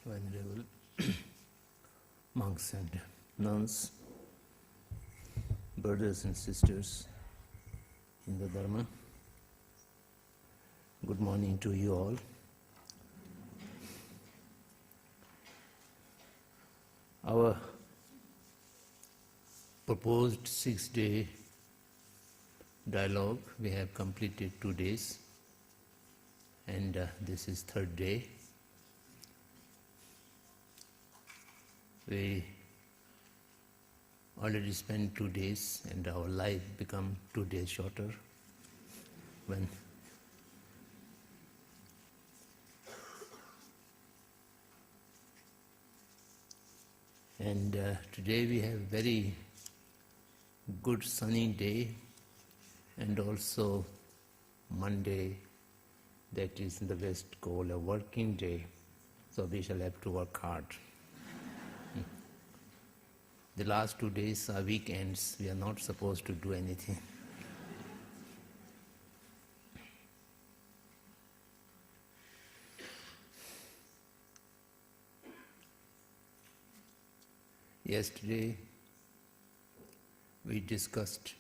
Venerable monks and nuns, brothers and sisters in the Dharma, good morning to you all. Our proposed 6-day dialogue, we have completed 2 days, and this is 3rd day. We already spent 2 days, and our life become 2 days shorter. Today we have very good sunny day, and also Monday, that is in the West called a working day, so we shall have to work hard. The last 2 days are weekends, we are not supposed to do anything. Yesterday we discussed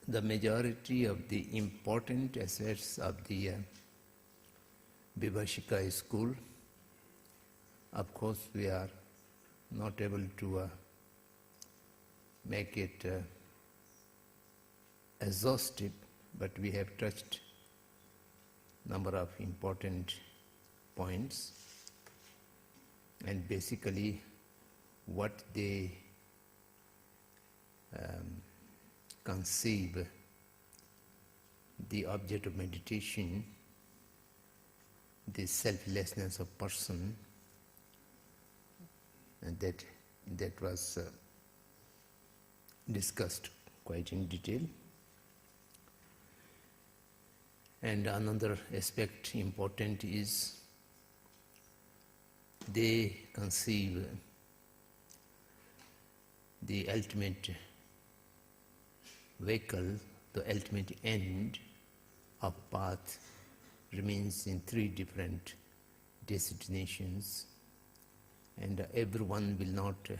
the majority of the important aspects of the Vibhashika school. Of course, we are not able to make it exhaustive, but we have touched number of important points, and basically what they conceive the object of meditation, the selflessness of person, and that was discussed quite in detail. And another aspect important is they conceive the ultimate vehicle, the ultimate end of path remains in 3 different destinations, and everyone will not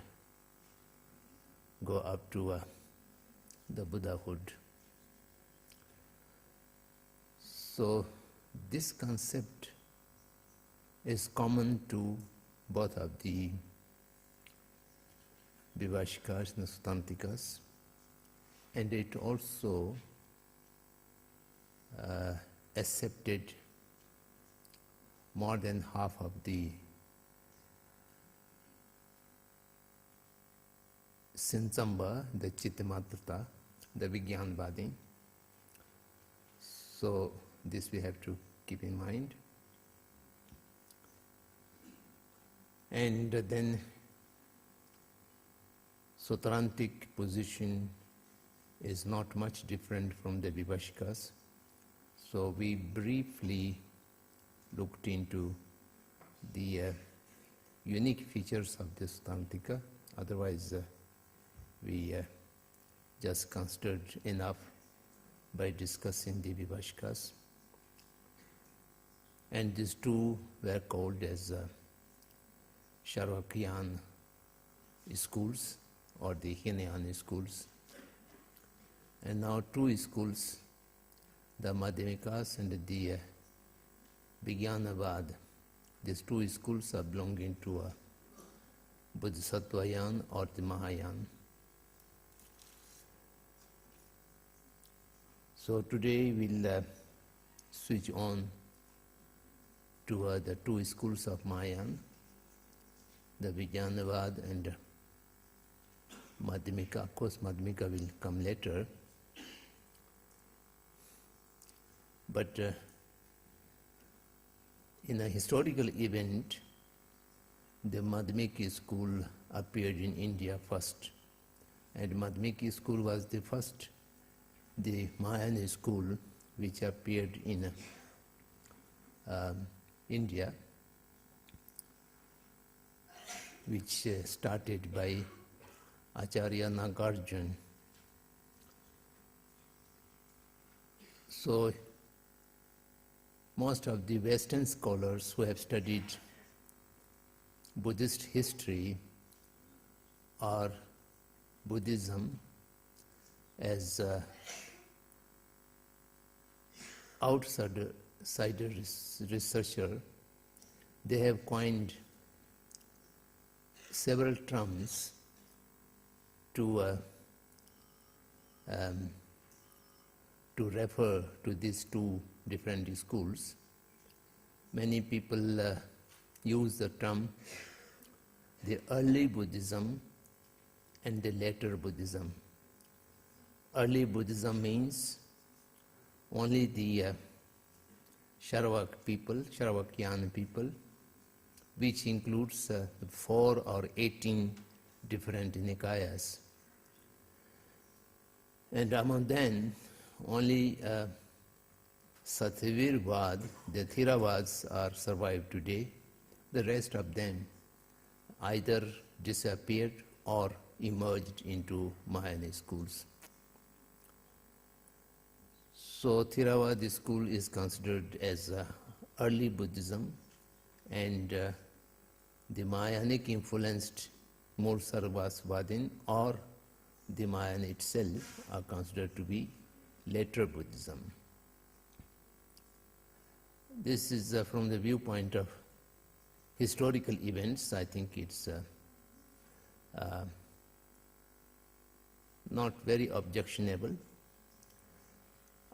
go up to the Buddhahood. So this concept is common to both of the Vibhashikas and Sutantikas, and it also accepted more than half of the Sinsamba, the Chittamatrata, the Vijnanvadi. So this we have to keep in mind. And then Sutrantic position is not much different from the Vibhashikas. So we briefly looked into the unique features of this Sutrantika. Otherwise, we just considered enough by discussing the Vibhashikas. And these 2 were called as Charvakyan schools or the Hinayan schools. And now 2 schools, the Madhyamikas and the Vijnanavad, these 2 schools are belonging to Bodhisattvayan or the Mahayana. So today we'll switch on to the 2 schools of Mahayana, the Vijnanavad and Madhyamika. Of course, Madhyamika will come later. But in a historical event, the Madhyamika school appeared in India first. And Madhyamika school was the first, the Mahayana school which appeared in India, which started by Acharya Nagarjuna. So most of the Western scholars who have studied Buddhist history or Buddhism as outsider researcher, they have coined several terms to refer to these two different schools. Many people use the term the early Buddhism and the later Buddhism. Early Buddhism means only the Sharavakian people, which includes 4 or 18 different Nikayas. And among them, only Satyavirvad, the Theravads, are survived today. The rest of them either disappeared or emerged into Mahayana schools. So Theravada school is considered as early Buddhism, and the Mahayanic influenced Mulsarvasvadin or the Mahayana itself are considered to be later Buddhism. This is from the viewpoint of historical events. I think it's not very objectionable.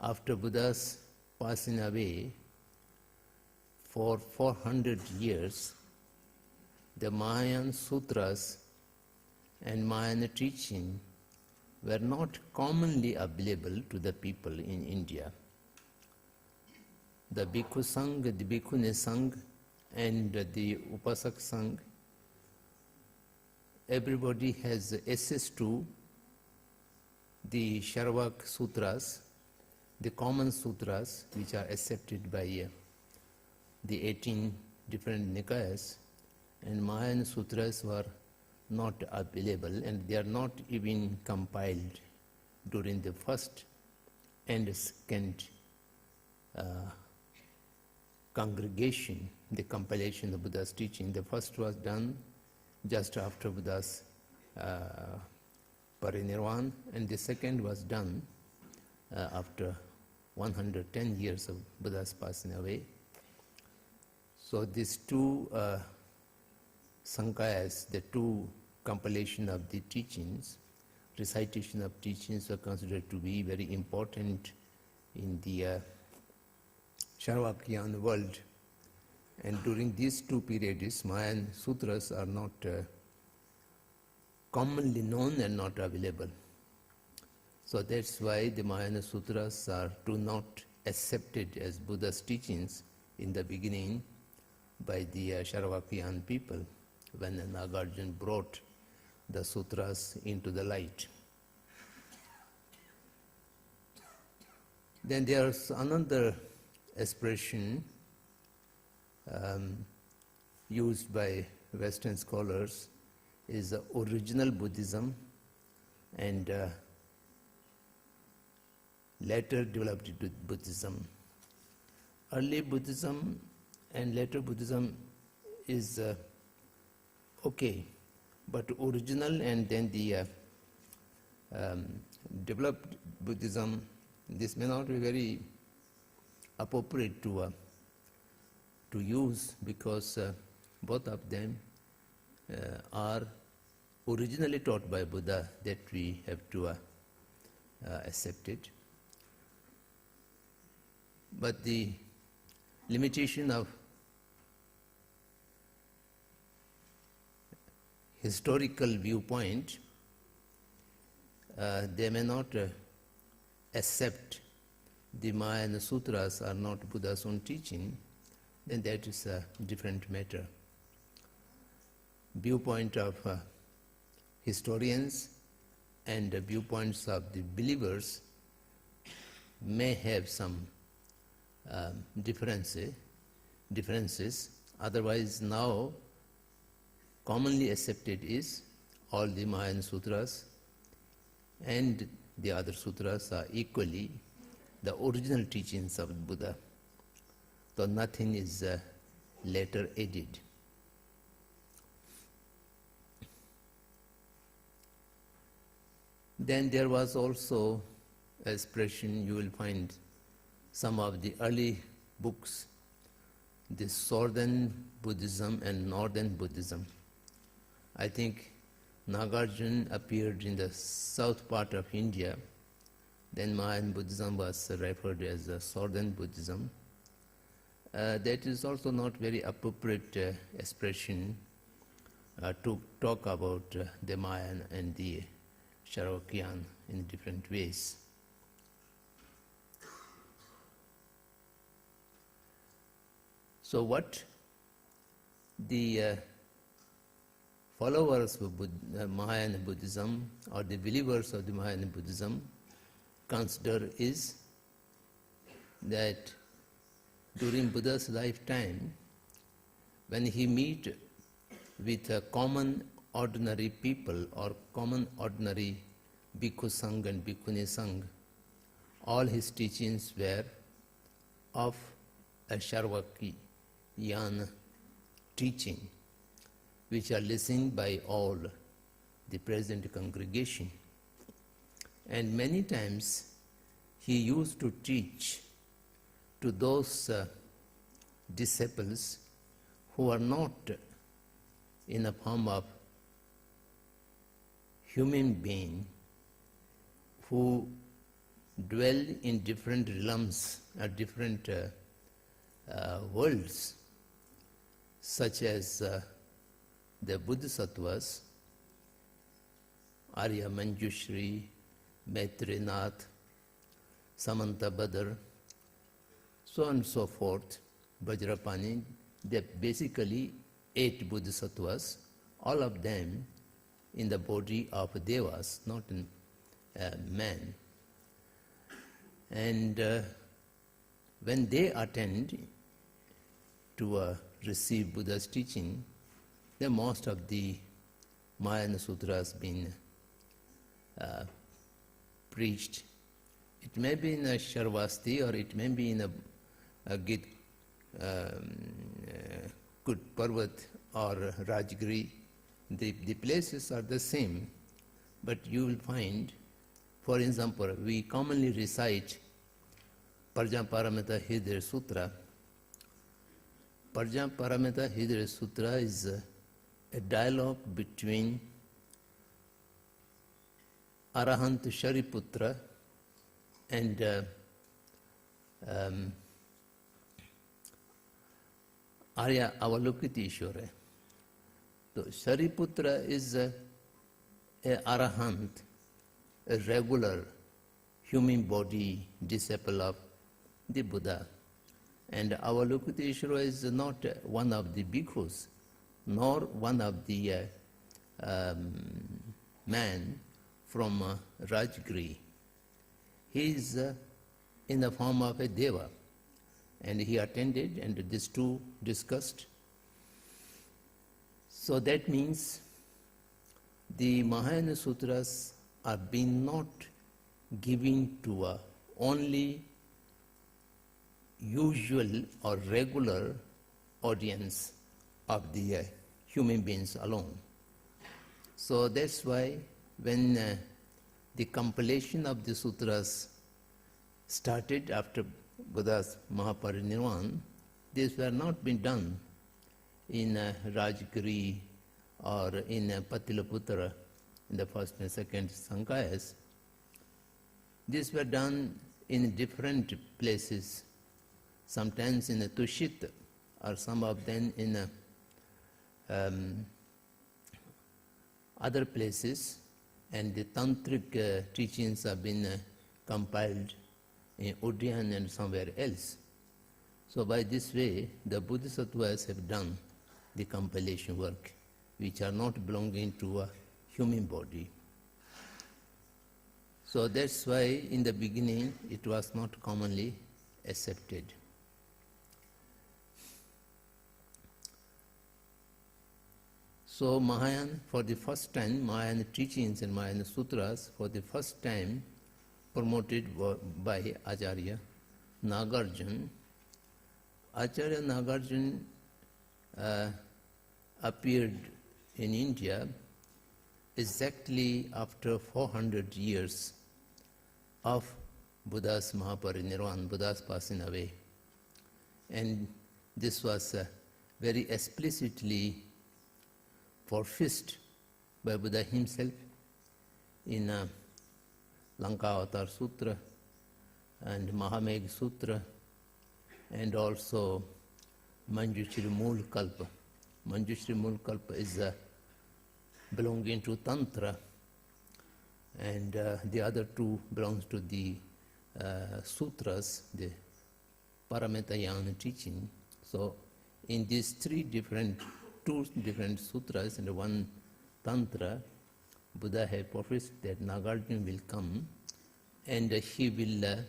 After Buddha's passing away, for 400 years, the Mahayana sutras and Mahayana teaching were not commonly available to the people in India. The Bhikkhu Sangha, the Bhikkhuni Sangha, and the Upasak Sangha, everybody has access to the Sharavak Sutras, the common sutras which are accepted by the 18 different Nikayas, and Mahayana sutras were not available, and they are not even compiled during the first and second congregation, the compilation of Buddha's teaching. The first was done just after Buddha's parinirvana, and the second was done after 110 years of Buddha's passing away. So these two Sankayas, the two compilation of the teachings, recitation of teachings, are considered to be very important in the Charvakyan world. And during these two periods, Mahayana sutras are not commonly known and not available. So that's why the Mahayana sutras are not accepted as Buddha's teachings in the beginning by the Charvakyan people when Nagarjuna brought the sutras into the light. Then there's another expression used by Western scholars is the original Buddhism and later developed Buddhism. Early Buddhism and later Buddhism is okay, but original and then the developed Buddhism, this may not be very appropriate to use, because both of them are originally taught by Buddha, that we have to accept it. But the limitation of historical viewpoint, they may not accept the Mahayana sutras are not Buddha's own teaching, then that is a different matter. Viewpoint of historians and the viewpoints of the believers may have some differences. Otherwise, now commonly accepted is all the Mahayana sutras and the other sutras are equally the original teachings of Buddha. though nothing is later added. Then there was also expression, you will find some of the early books, the Southern Buddhism and Northern Buddhism. I think Nagarjuna appeared in the south part of India. Then Mahayan Buddhism was referred as Southern Buddhism. That is also not very appropriate expression to talk about the Mahayan and the Charokyan in different ways. So what the followers of Mahayana Buddhism or the believers of the Mahayana Buddhism consider is that during Buddha's lifetime, when he meet with a common ordinary people or common ordinary Bhikkhu Sangha and Bhikkhuni Sangha, all his teachings were of a Charvakyan teaching, which are listened by all the present congregation. And many times he used to teach to those disciples who are not in a form of human being, who dwell in different realms or different worlds, such as the Bodhisattvas, Arya Manjushri, Maitrinath, Samantabhadra, so on and so forth, Vajrapani. They are basically 8 Bodhisattvas, all of them in the body of Devas, not in man. And when they attend to receive Buddha's teaching, then most of the Mahayana Sutras been preached. It may be in a Sharvasti or it may be in a Git Kut Parvat or Rajgiri. The places are the same, but you will find, for example, we commonly recite Parjaparamita Hridaya Sutra. Parjaparamita Hridaya Sutra is a dialogue between Arahant Shariputra and Arya Avalokiteshvara. So Shariputra is a Arahant, a regular human body disciple of the Buddha. And Avalokiteshvara is not one of the bhikkhus, nor one of the man from Rajgiri. He is in the form of a deva, and he attended, and these two discussed. So that means the Mahayana Sutras are being not given to a only usual or regular audience of the human beings alone. So that's why when the compilation of the sutras started after Buddha's Mahaparinirvana, these were not been done in Rajgiri or in Patilaputra in the first and second Sankayas. These were done in different places, sometimes in Tushit or some of them in other places, and the tantric teachings have been compiled in Udyan and somewhere else. So by this way, the Bodhisattvas have done the compilation work, which are not belonging to a human body. So that's why in the beginning it was not commonly accepted. So Mahayana, for the first time, Mahayana teachings and Mahayana Sutras for the first time promoted by Acharya Nagarjuna Acharya Nagarjuna appeared in India exactly after 400 years of Buddha's Mahaparinirvana, Buddha's passing away. And this was very explicitly professed by Buddha himself in Lanka Avatar Sutra and Mahamegh Sutra, and also Manjushri Mool Kalpa. Manjushri Mool Kalpa is belonging to Tantra, and the other two belongs to the sutras, the Paramitayana teaching. So in these two different sutras and one Tantra, Buddha had professed that Nagarjuna will come and he will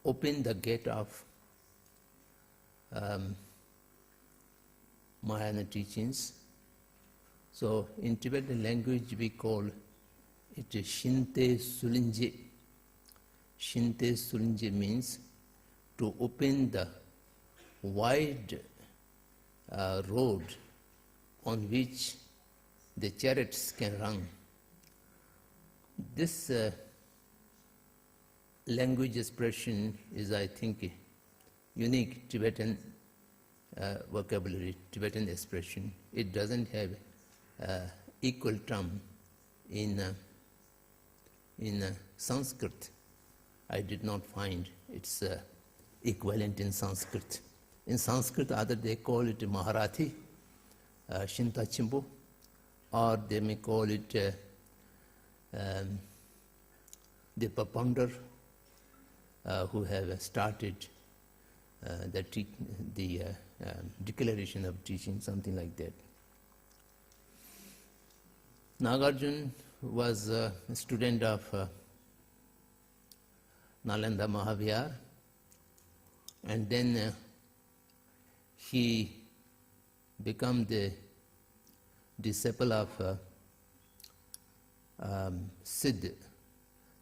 open the gate of Mahayana teachings. So in Tibetan language we call it Shinte Sulinje. Shinte Sulinje means to open the wide road on which the chariots can run. This language expression is, I think, unique Tibetan vocabulary, Tibetan expression. It doesn't have equal term in Sanskrit. I did not find its equivalent in Sanskrit. In Sanskrit, either they call it Maharathi, Shinta Chimbo, or they may call it the propounder who have started the declaration of teaching, something like that. Nagarjuna was a student of Nalanda Mahavihar, and then he became the disciple of Siddh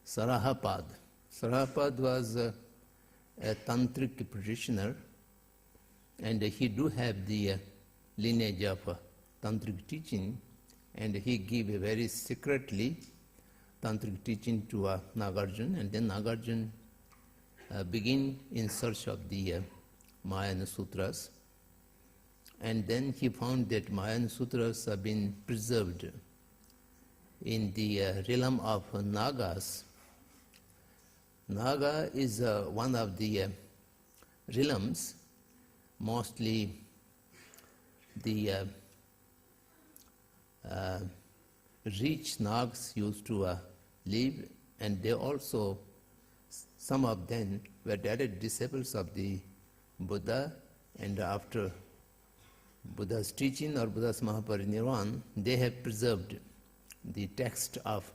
Sarahapad. Sarahapad was a tantric practitioner, and he do have the lineage of tantric teaching, and he gave a very secretly tantric teaching to Nagarjuna, and then Nagarjuna began in search of the Mahayana Sutras, and then he found that Mahayana Sutras have been preserved in the realm of Nagas. Naga is one of the realms, mostly the rich Nags used to live, and they also, some of them were direct disciples of the Buddha, and after Buddha's teaching or Buddha's Mahaparinirvana, they have preserved the text of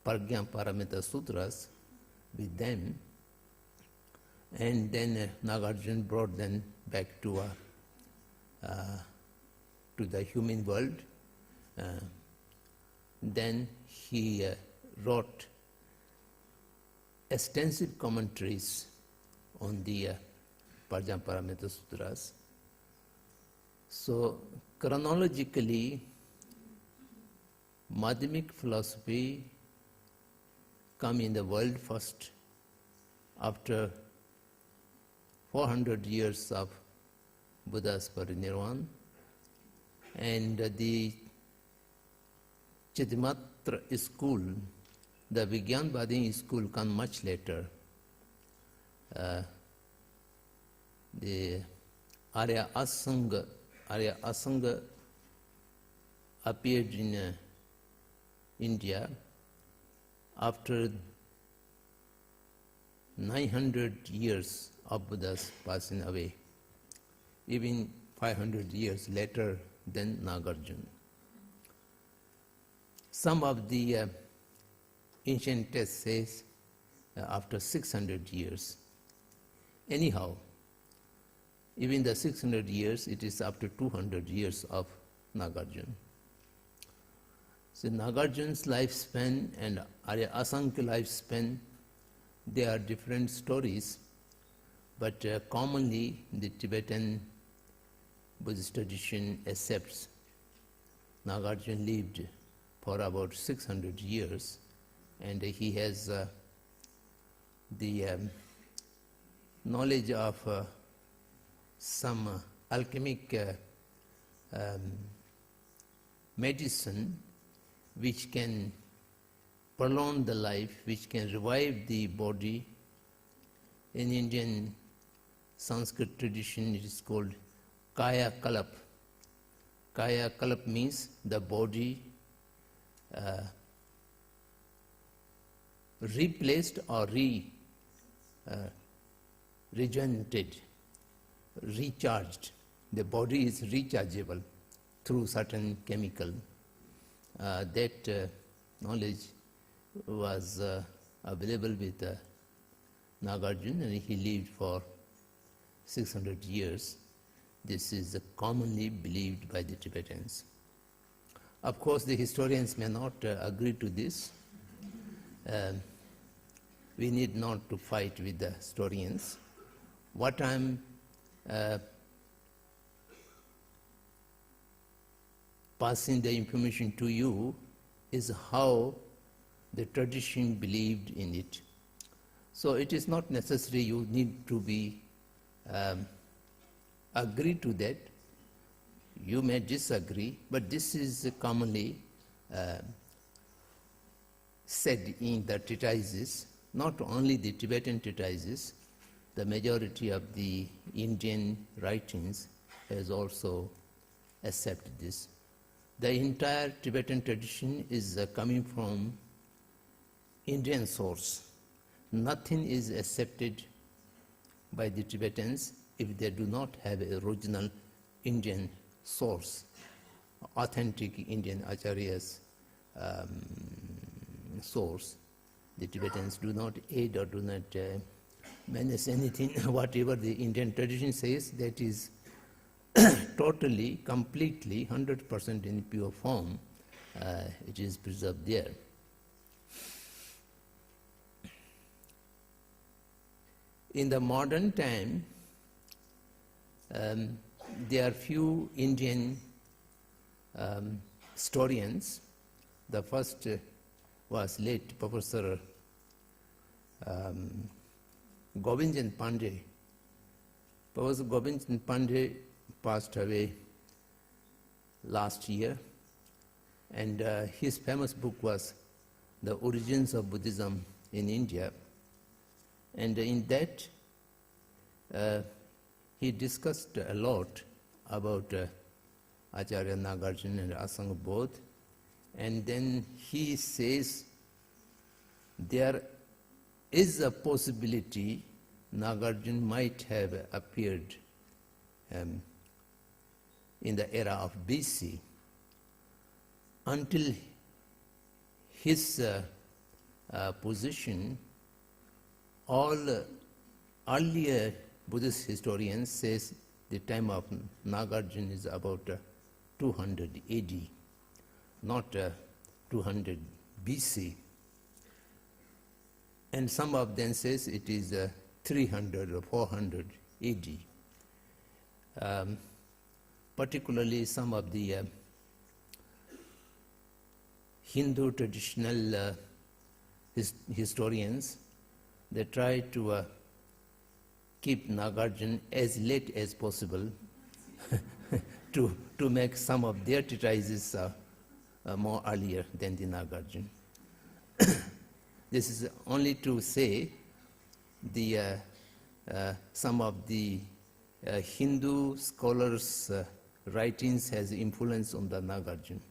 Prajna Paramita Sutras with them, and then Nagarjuna brought them back to the human world. Then he wrote extensive commentaries on the Prajna Paramita Sutras. So chronologically, Madhyamik philosophy come in the world first after 400 years of Buddha's parinirvana, and the Chittimatra school, the Vigyanvadi school, come much later. The Arya Asanga appeared in India after 900 years of Buddha's passing away, even 500 years later than Nagarjuna. Some of the ancient texts says after 600 years. Anyhow, even the 600 years, it is after 200 years of Nagarjuna. So Nagarjuna's lifespan and Arya Asanga lifespan, they are different stories, but commonly the Tibetan Buddhist tradition accepts Nagarjuna lived for about 600 years, and he has the knowledge of some alchemic medicine which can prolong the life, which can revive the body. In Indian Sanskrit tradition it is called Kaya Kalap. Kaya Kalap means the body replaced or regenerated, recharged. The body is rechargeable through certain chemical. That knowledge was available with Nagarjuna, and he lived for 600 years. This is commonly believed by the Tibetans. Of course, the historians may not agree to this. We need not to fight with the historians. What I'm passing the information to you is how the tradition believed in it. So it is not necessary you need to be agree to that. You may disagree, but this is commonly said in the treatises, not only the Tibetan treatises, the majority of the Indian writings has also accepted this. The entire Tibetan tradition is coming from Indian source. Nothing is accepted by the Tibetans if they do not have an original Indian source, authentic Indian acharyas source. The Tibetans do not aid or do not menace anything. Whatever the Indian tradition says, that is totally, completely, 100% in pure form. It is preserved there. In the modern time, there are few Indian historians. The first was late Professor Govindchand Pandey. Professor Govindchand Pandey passed away last year, and his famous book was The Origins of Buddhism in India. And in that, he discussed a lot about Acharya Nagarjuna and Asanga both. And then he says there is a possibility Nagarjuna might have appeared in the era of BC. Until his position, all earlier Buddhist historians says the time of Nagarjuna is about 200 AD, not 200 BC. And some of them says it is 300 or 400 AD. Particularly some of the Hindu traditional historians, they try to keep Nagarjuna as late as possible to make some of their treatises more earlier than the Nagarjuna. This is only to say the some of the Hindu scholars' writings has influence on the Nagarjuna.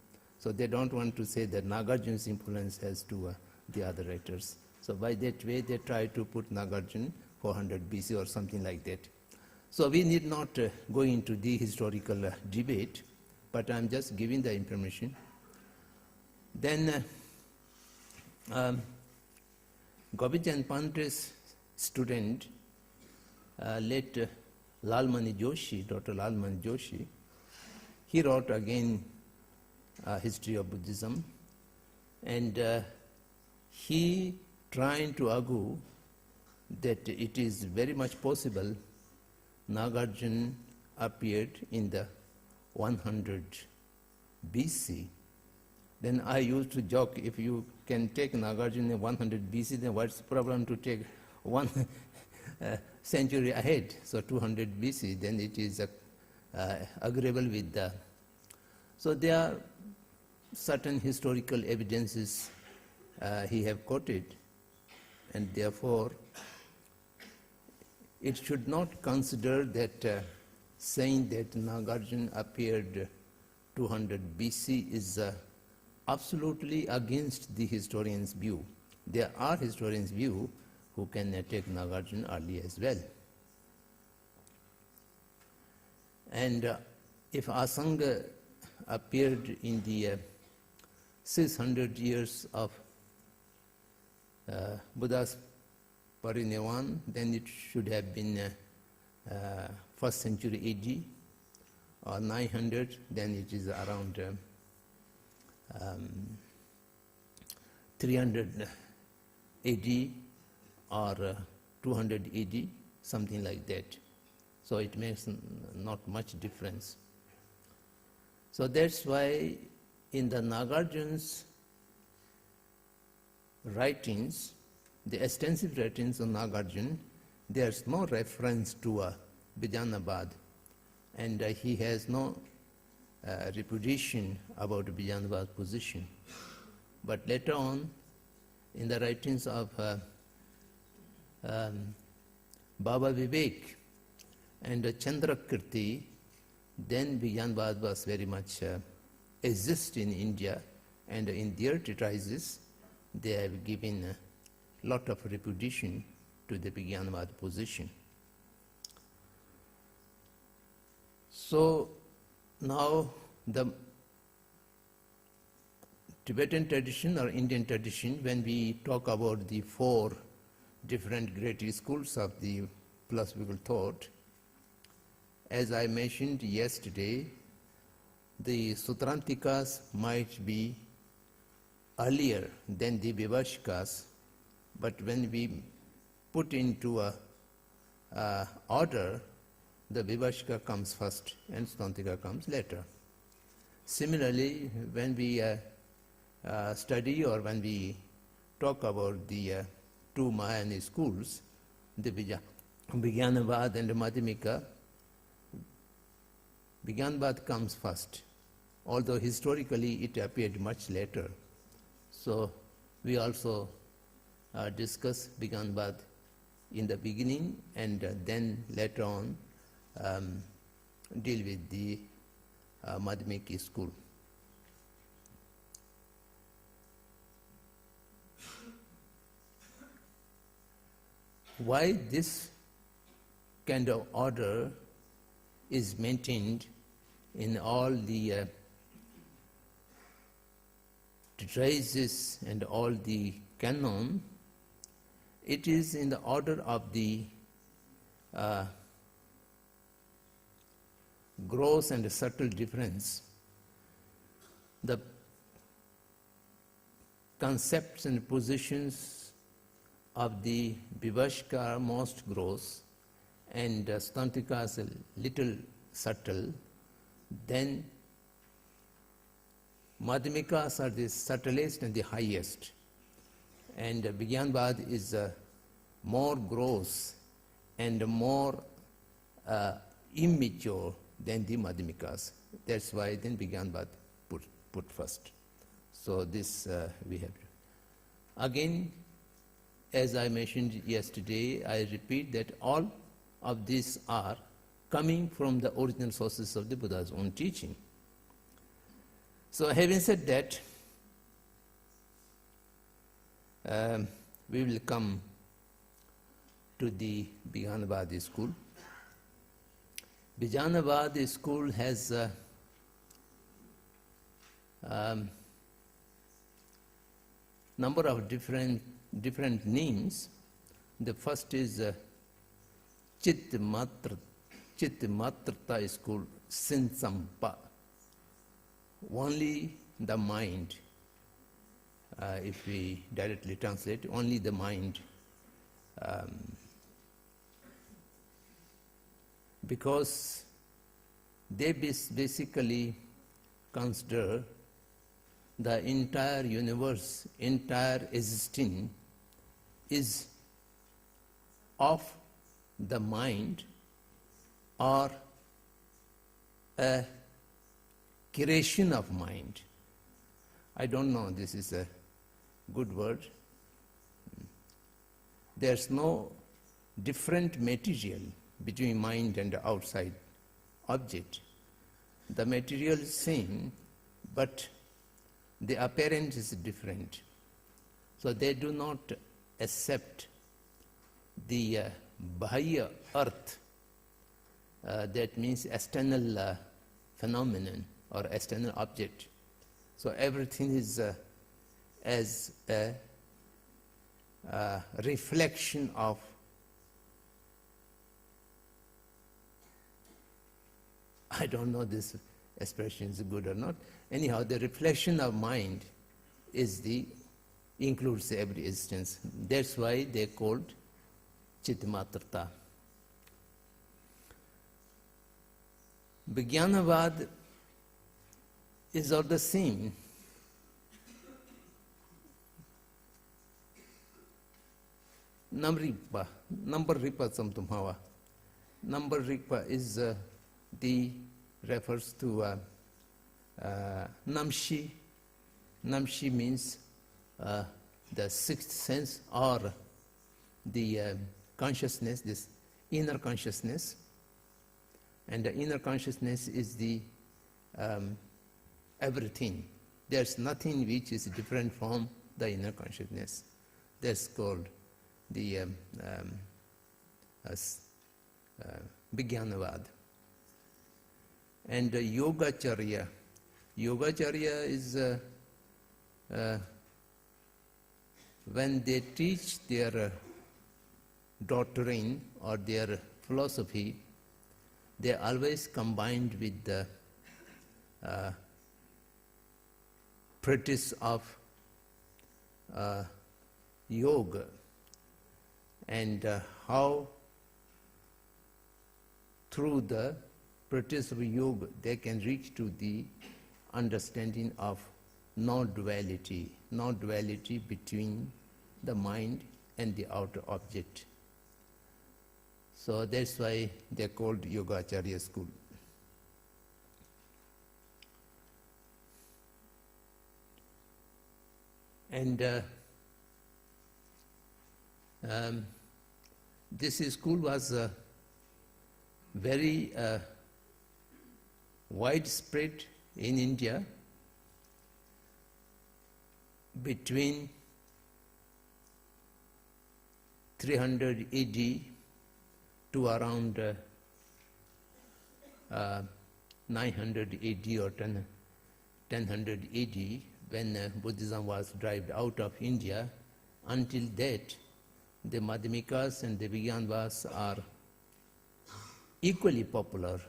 So they don't want to say that Nagarjuna's influence has to the other writers. So by that way they try to put Nagarjuna 400 BC or something like that. So we need not go into the historical debate, but I'm just giving the information. Then Govindchand Pandey's student, late Lalmani Joshi, Dr. Lalmani Joshi, he wrote again history of Buddhism, and he trying to argue that it is very much possible Nagarjuna appeared in the 100 BC. Then I used to joke, if you can take Nagarjuna in 100 BC, then what's the problem to take one century ahead, so 200 BC, then it is agreeable with the... So there are certain historical evidences he have quoted, and therefore it should not consider that saying that Nagarjuna appeared 200 BC is absolutely against the historian's view. There are historians' view who can take Nagarjuna early as well. And if Asanga appeared in the 600 years of Buddha's Parinirvana, then it should have been 1st century AD, or 900, then it is around 300 AD or 200 AD, something like that. So it makes not much difference. So that's why in the Nagarjuna's writings, the extensive writings of Nagarjuna, there's no reference to Vijnanabad, and he has no repudiation about Vijnanabad position. But later on, in the writings of Baba Vivek and Chandrakirti, then Vijnanabad was very much exist in India, and in their treatises they have given a lot of repudiation to the Vijnanabad position. So now the Tibetan tradition or Indian tradition, when we talk about the 4 different great schools of the philosophical thought, as I mentioned yesterday, the Sutrantikas might be earlier than the Vibhashikas, but when we put into a order, the Vibhashika comes first and Sutrantika comes later. Similarly, when we study or when we talk about the 2 Mahayana schools, the Vijnanabad and the Madhyamika, Vijnanabad comes first, although historically it appeared much later. So we also discuss Vijnanabad in the beginning, and then later on deal with the Madhyamika school. Why this kind of order is maintained in all the treatises and all the canon? It is in the order of the gross and subtle difference. The concepts and positions of the Vibhashika are most gross, and Sutrantika is a little subtle. Then Madhyamikas are the subtlest and the highest, and Vijnanabad is more gross and more immature than the Madhyamikas. That's why then Vijnanabad put first. So this we have. Again, as I mentioned yesterday, I repeat that all of these are coming from the original sources of the Buddha's own teaching. So having said that, we will come to the Vijnanabad school. Vijnanabad school has number of different names. The first is Chit Matrata school, Sinsampa. Only the mind. If we directly translate, only the mind because they basically consider the entire universe, entire existing is of the mind or a creation of mind. I don't know, this is a good word. There's no different material between mind and outside object. The material is same, but the appearance is different. So they do not accept the Bahya earth, that means external phenomenon or external object. So everything is as a reflection of I don't know this expression is good or not. Anyhow, the reflection of mind includes every existence. That's why they're called Chitmatrata. Vijnanavad is all the same. Namripa, number ripa samtumhava. Number ripa is refers to namshi. Namshi means the sixth sense or the consciousness, this inner consciousness. And the inner consciousness is the everything. There's nothing which is different from the inner consciousness. That's called the Vijnanavad. And Yogacharya. Yogacharya is when they teach their doctrine or their philosophy, they are always combined with the practice of yoga, and how through the practice of yoga they can reach to the understanding of non-duality between the mind and the outer object. So that's why they're called Yogacharya school. And this school was very widespread in India between 300 AD to around 900 AD or 1000 AD, when Buddhism was driven out of India. Until that, the Madhyamikas and the Vijnanavas are equally popular,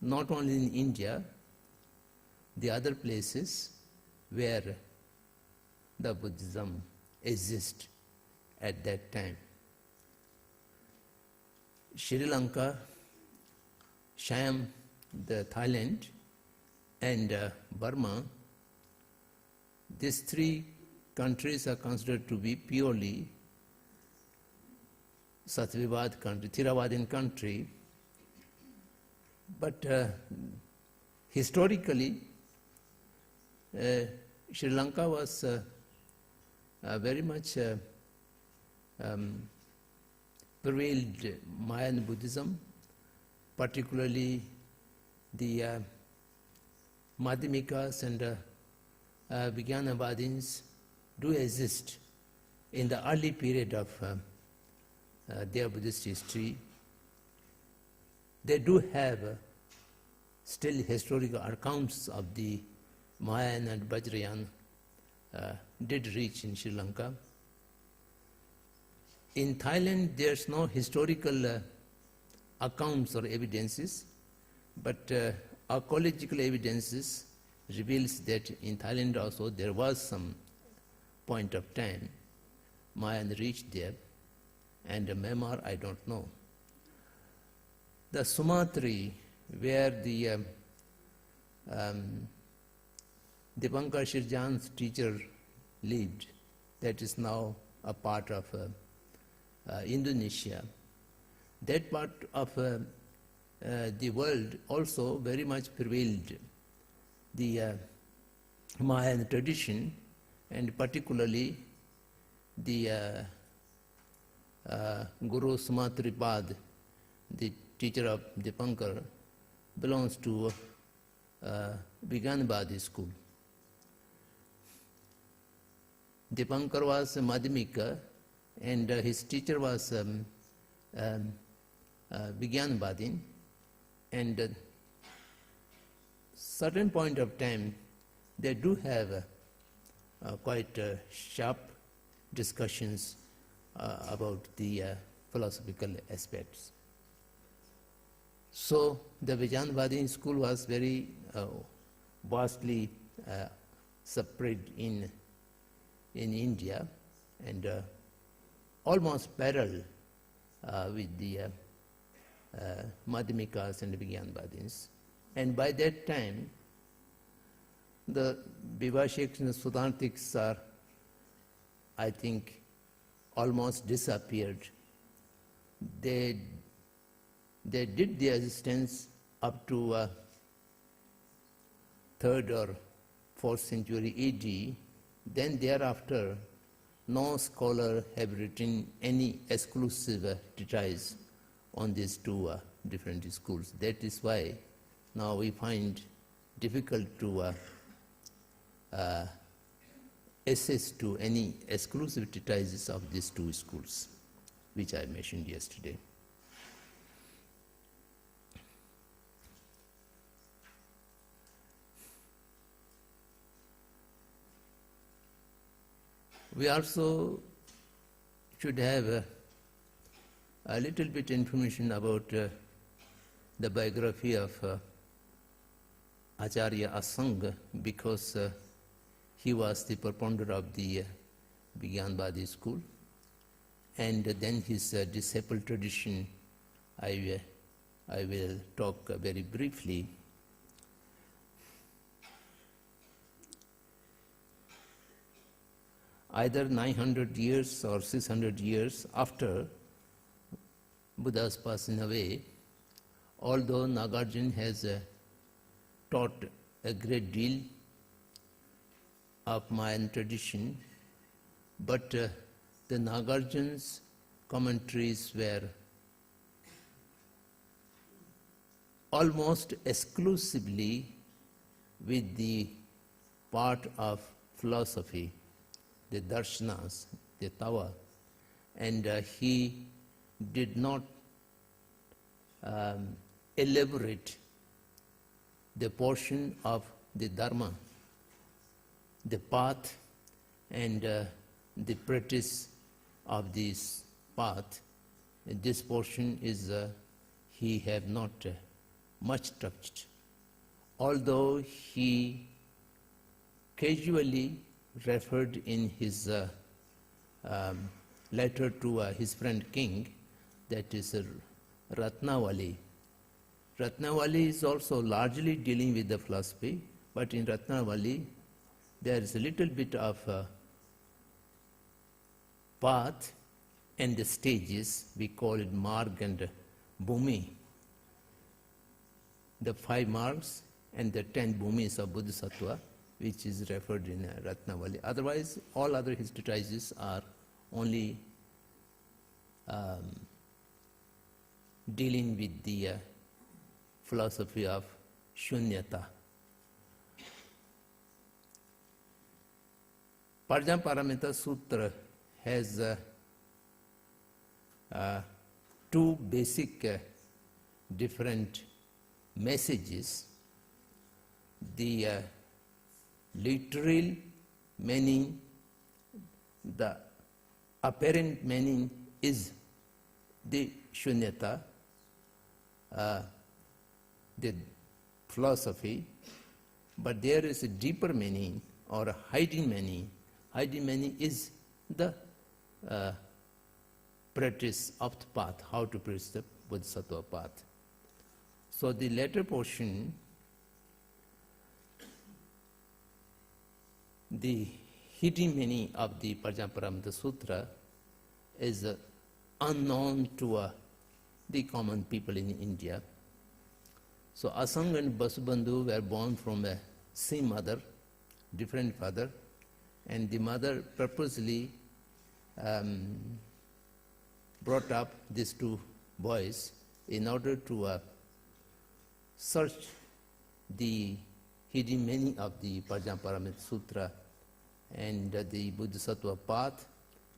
not only in India, the other places where the Buddhism exists at that time. Sri Lanka, Siam, the Thailand, and Burma, these three countries are considered to be purely Sattvivad country, Theravadian country. But historically, Sri Lanka was very much prevailed Mayan Buddhism, particularly the Madhyamikas and Vijnanavadins do exist in the early period of their Buddhist history. They do have still historical accounts of the Mayan and Vajrayan did reach in Sri Lanka. In Thailand, there's no historical accounts or evidences, but archaeological evidences reveals that in Thailand also there was some point of time Mayan reached there. and Myanmar, I don't know. The Sumatri, where the Dipankar Shirjan's teacher lived, that is now a part of Indonesia. That part of the world also very much prevailed the Mayan tradition, and particularly the Guru Sumatripad, the teacher of Dipankar, belongs to Vijnanabadi school. Dipankar was a Madhyamika, and his teacher was Vijnanabadin, and certain point of time they do have quite sharp discussions about the philosophical aspects. So the Vijnanabadin school was very vastly spread in India, and almost parallel with the Madhyamikas and Vijnanabadins. And by that time, the Vivashiks and Sudantiks are, I think, almost disappeared. They did their existence up to 3rd or 4th century AD. Then thereafter, no scholar have written any exclusive treatise on these two different schools. That is why now we find difficult to access to any exclusive treatises of these two schools, which I mentioned yesterday. We also should have a little bit information about the biography of Acharya Asanga, because he was the propounder of the Vijnanabadi school, and then his disciple tradition I will talk very briefly. Either 900 years or 600 years after Buddha's passing away, although Nagarjuna has taught a great deal of Mayan tradition, but the Nagarjuna's commentaries were almost exclusively with the part of philosophy, the darshanas, the tawa, and he did not elaborate the portion of the dharma, the path, and the practice of this path. This portion is he have not much touched, although he casually referred in his letter to his friend king, that is Ratnavali. Ratnavali is also largely dealing with the philosophy, but in Ratnavali there is a little bit of path and the stages. We call it Marg and Bhumi, the 5 margs and the 10 bhumis of Bodhisattva, which is referred in Ratnavali. Otherwise, all other his treatises are only dealing with the philosophy of shunyata. Parjaparamita Sutra has 2 basic different messages. The literal meaning, the apparent meaning is the shunyata, the philosophy, but there is a deeper meaning or a hidden meaning. Hidden meaning is the practice of the path, how to practice the Bodhisattva path. So the latter portion, the hidden meaning of the Paramita Sutra is unknown to the common people in India. So Asanga and Vasubandhu were born from a same mother, different father, and the mother purposely brought up these two boys in order to search the hidden meaning of the Paramita Sutra and the Bodhisattva path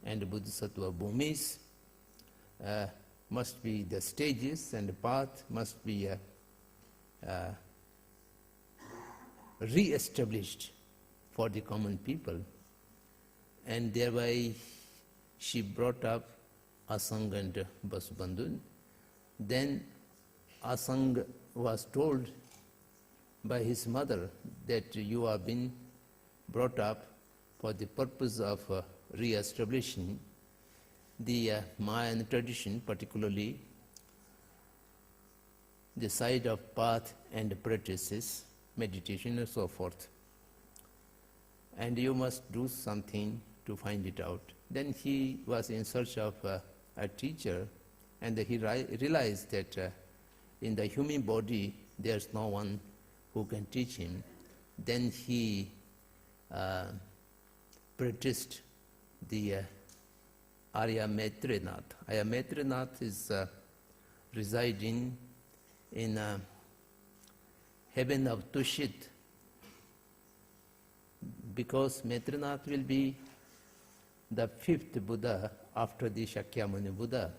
and the Bodhisattva bhumis must be the stages, and the path must be re-established for the common people. And thereby she brought up Asanga and Vasubandhu. Then Asanga was told by his mother that you have been brought up for the purpose of re-establishing the Mayan tradition, particularly the side of path and practices, meditation and so forth. And you must do something to find it out. Then he was in search of a teacher, and he realized that in the human body there's no one who can teach him. Then he practiced the Arya Maitrinath. Arya Maitrinath is residing in heaven of Tushit, because Maitrinath will be the fifth Buddha after the Shakyamuni Buddha.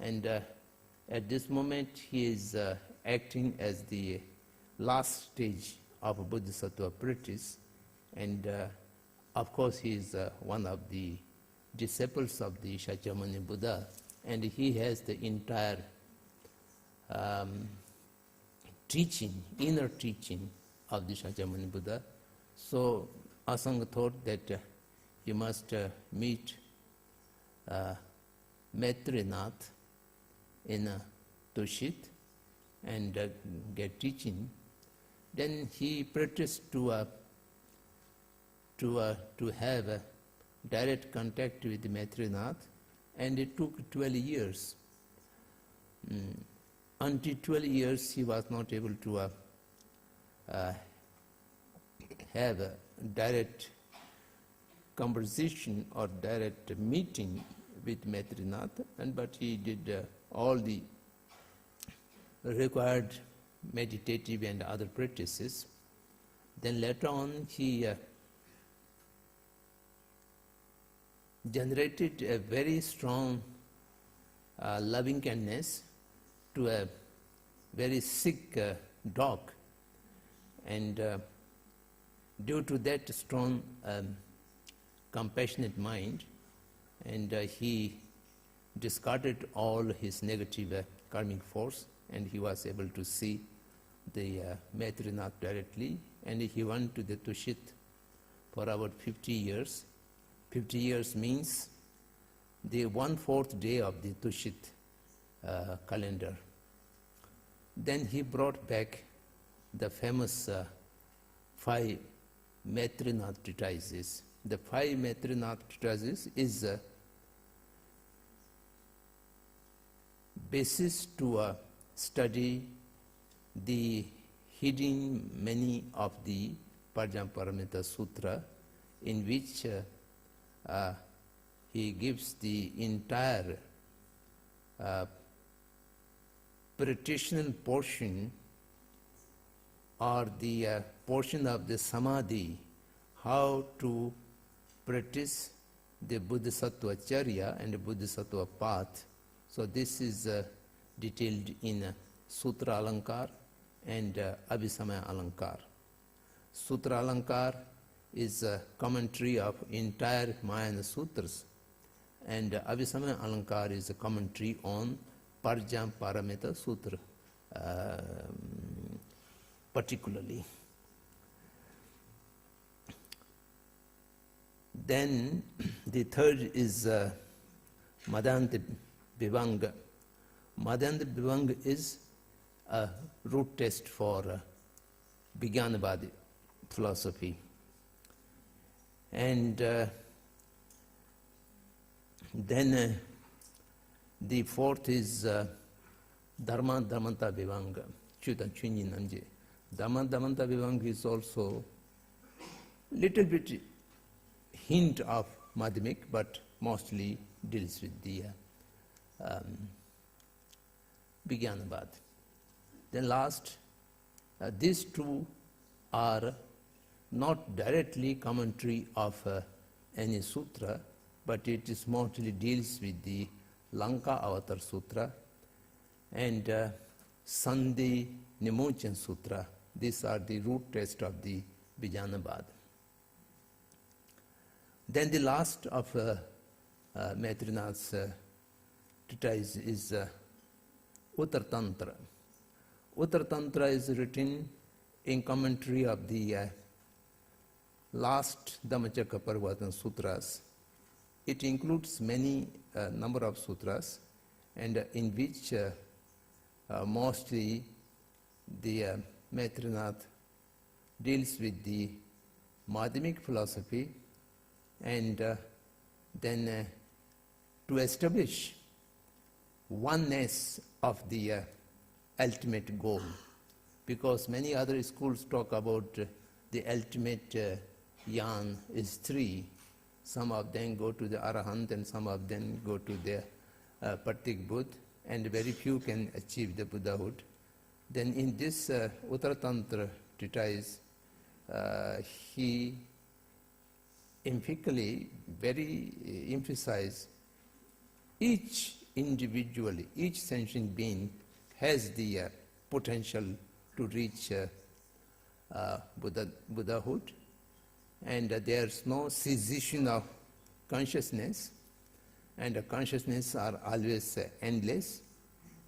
And at this moment he is acting as the last stage of Bodhisattva practice, and of course he is one of the disciples of the Shakyamuni Buddha, and he has the entire teaching, inner teaching of the Shakyamuni Buddha. So Asanga thought that you must meet Maitrinath in Tushit and get teaching. Then he practiced to have a direct contact with Maitrinath, and it took 12 years. Until 12 years he was not able to have a direct conversation or direct meeting with Maitrinath, but he did all the required meditative and other practices. Then later on he generated a very strong loving kindness to a very sick dog, and due to that strong compassionate mind, and he discarded all his negative karmic force, and he was able to see the Maitrinath directly, and he went to the Tushit for about 50 years. 50 years means the 1/4 day of the Tushit calendar. Then he brought back the famous 5 Maitrinath treatises. The 5 Maitrinath treatises is a basis to study the hidden meaning of the Paramita Sutra, in which he gives the entire practitioner portion, or the portion of the Samadhi, how to practice the Bodhisattva Charya and the Bodhisattva path. So this is detailed in Sutra Alankar and Abhisamaya Alankar. Sutra Alankar is a commentary of entire Mahayana Sutras, and Abhisamaya Alankar is a commentary on Paramita Sutra particularly. Then the third is Madhyanta Vivanga. Madhyanta Vivanga is a root test for Vijnanavadi philosophy. And then the fourth is Dharma Dharmanta Vivanga. Chutan Chunyi Namje. Dharma Dharmanta Vivanga is also little bit hint of Madhyamik, but mostly deals with the Vijnanavad. Then last, these two are not directly commentary of any sutra, but it is mostly deals with the Lanka Avatar Sutra and Sandhi Nimochan Sutra. These are the root text of the Vijnanavad. Then the last of Maitrinath's treatise is Uttar Tantra. Uttar Tantra is written in commentary of the last Dhammacakka Parivartana Sutras. It includes many number of sutras, and in which mostly the Maitrinath deals with the Madhyamik philosophy, and then to establish oneness of the ultimate goal, because many other schools talk about the ultimate yan is three. Some of them go to the Arahant and some of them go to the Partik Buddha, and very few can achieve the Buddhahood. Then in this Uttar Tantra treatise, he emphatically very emphasize each individually, each sentient being has the potential to reach Buddhahood, and there's no cessation of consciousness, and consciousness are always endless,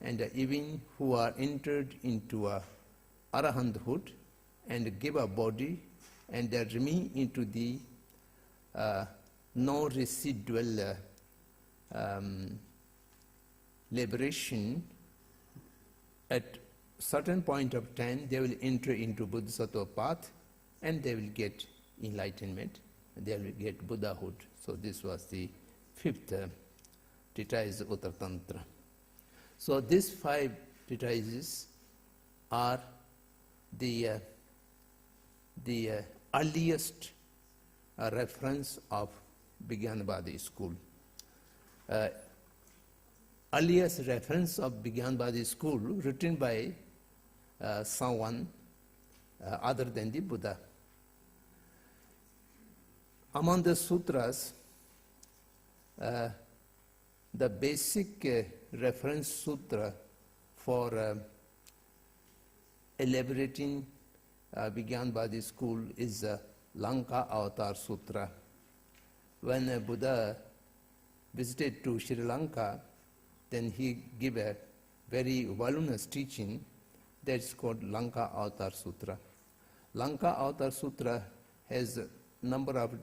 and even who are entered into arahanthood and give a body and they remain into the no residual liberation, at certain point of time they will enter into Bodhisattva path and they will get enlightenment, they will get Buddhahood. So this was the fifth treatise, Uttar Tantra. So these five treatises are the earliest reference of Vijnanavadi school. Earliest reference of Vijnanavadi school written by someone other than the Buddha. Among the sutras, the basic reference sutra for elaborating Vijnanavadi school is Lanka Avatar Sutra. When Buddha visited to Sri Lanka, then he gave a very voluminous teaching that's called Lanka Avatar Sutra. Lanka Avatar Sutra has a number of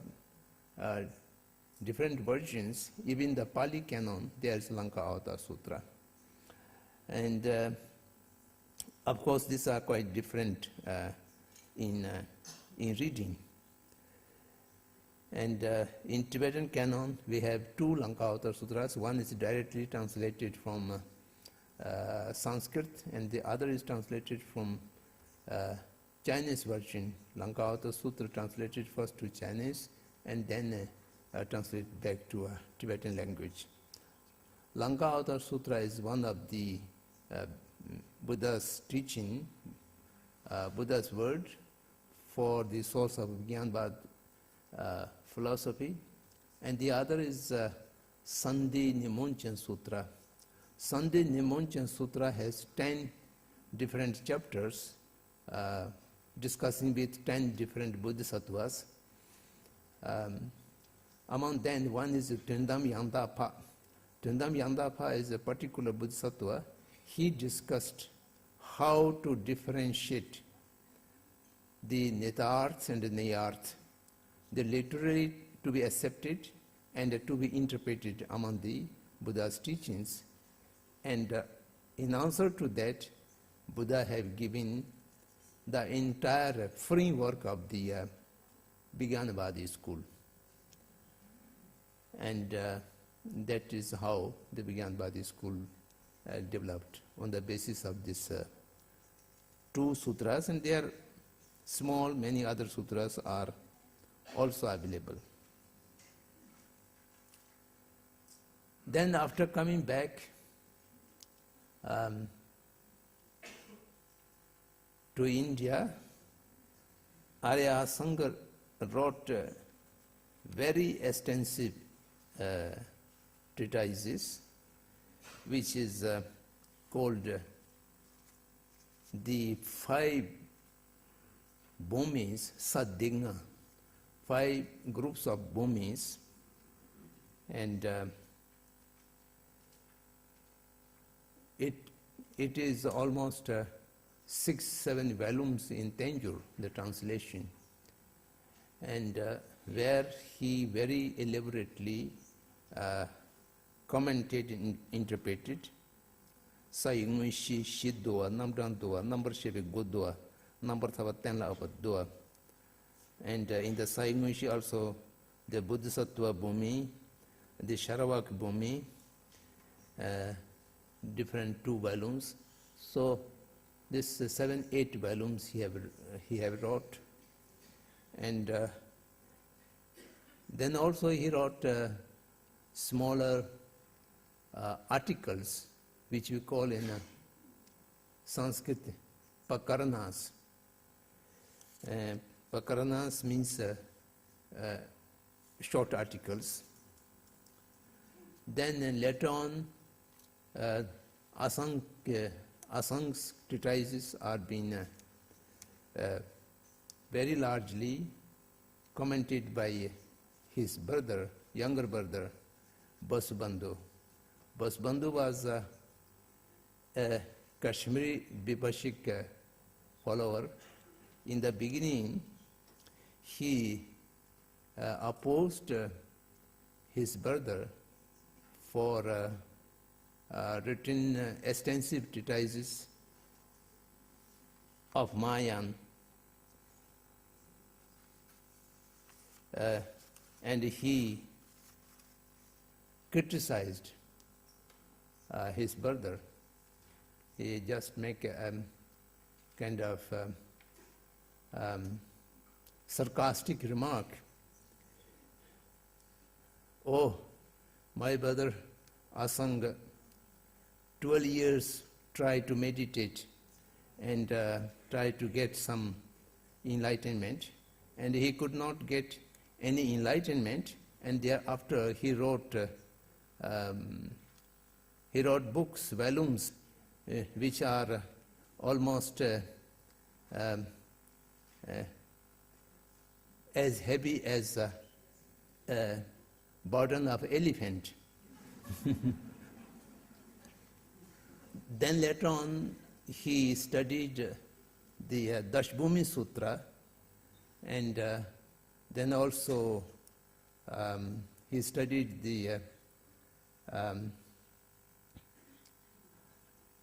different versions. Even the Pali canon, there's Lanka Avatar Sutra. And of course, these are quite different in reading. And in Tibetan canon, we have two Lanka Avatar Sutras. One is directly translated from Sanskrit, and the other is translated from Chinese version. Lanka Avatar Sutra translated first to Chinese and then translated back to Tibetan language. Lanka Avatar Sutra is one of the Buddha's teaching, Buddha's word for the source of Jnanavad philosophy, and the other is Sandhi Nimochan Sutra. Sandhi Nimochan Sutra has 10 different chapters discussing with 10 different bodhisattvas. Among them, one is Tendam Yandapa. Tendam Yandapa is a particular bodhisattva. He discussed how to differentiate the netarths and the nayarths, the literally to be accepted and to be interpreted among the Buddha's teachings, and in answer to that, Buddha have given the entire framework of the Vijnanavadi school. And that is how the Vijnanavadi school developed, on the basis of these two sutras, and they are small, many other sutras are also available. Then after coming back to India, Arya Sangha wrote very extensive treatises, which is called the 5 bhumis, Saddigna, 5 groups of bhumis, and it is almost 6-7 volumes in Tanjore, the translation, and where he very elaborately commented and interpreted Sayungwishi Shiddoa, Namdandoa, Number Shebe Goddoa, Number Tavatenla Abadoa. And in the Sayungwishi also the Bodhisattva Bhumi, the Sharavak Bhumi, different 2 volumes. So this 7-8 volumes he have wrote. And then also he wrote smaller articles, which we call in Sanskrit Pakaranas. Pakaranas means short articles. Then later on, Asang's treatises are being very largely commented by his brother, younger brother, Vasubandhu. Vasubandhu was a Kashmiri Vipashik follower. In the beginning, he opposed his brother for written extensive treatises of Mayan, and he criticized his brother. He just make a kind of sarcastic remark. Oh, my brother Asang 12 years tried to meditate and try to get some enlightenment, and he could not get any enlightenment, and thereafter he wrote books, volumes, which are almost as heavy as a burden of elephant. Then later on, he studied the Dashbhumi Sutra, and then also he studied the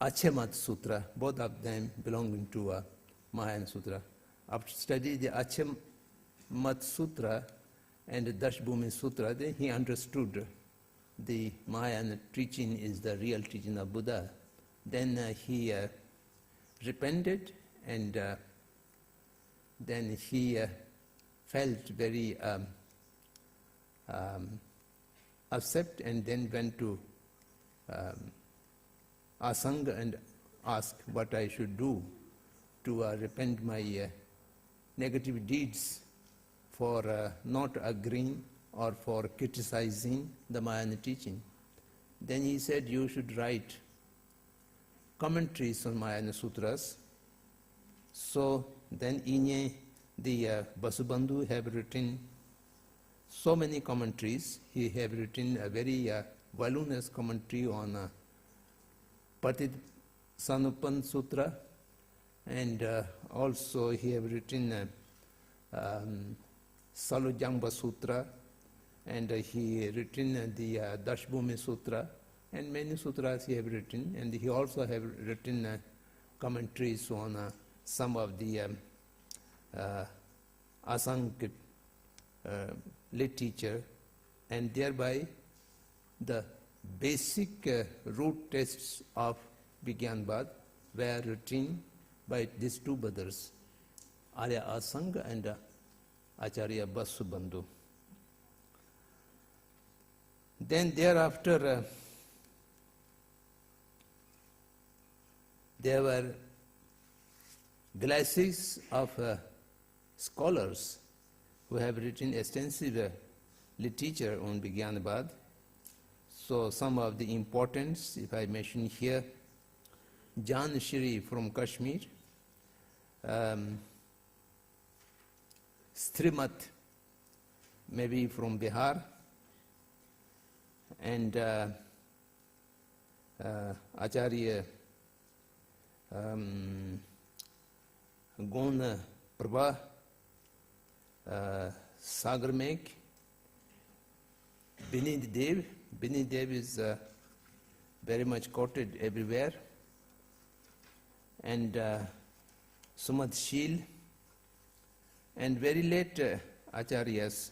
Achemat Sutra, both of them belonging to Mahayana Sutra. After studying the Achemat Sutra and the Dashbhumi Sutra, then he understood the Mahayana teaching is the real teaching of Buddha. Then he repented, and then he felt very upset, and then went to Asanga and asked what I should do to repent my negative deeds for not agreeing or for criticizing the Mahayana teaching. Then he said, you should write commentaries on Mahayana Sutras. So then Inye, the Vasubandhu, have written so many commentaries. He have written a very voluminous commentary on Patit Sanupan Sutra, and also he have written Salujamba Sutra, and he written the Dashbhumi Sutra, and many sutras he have written, and he also have written commentaries on some of the Asanga literature, and thereby the basic root texts of Vijnanabad were written by these two brothers, Arya Asanga and Acharya Basubandhu. Then thereafter, there were classes of scholars who have written extensive literature on Vijnanabad. So some of the importance, if I mention here, Jan Shri from Kashmir, Srimat, maybe from Bihar, and Acharya Gona Prabha, Sagar Megh, Binid Dev. Binid Dev is very much quoted everywhere, and Sumad Shil, and very late Acharyas,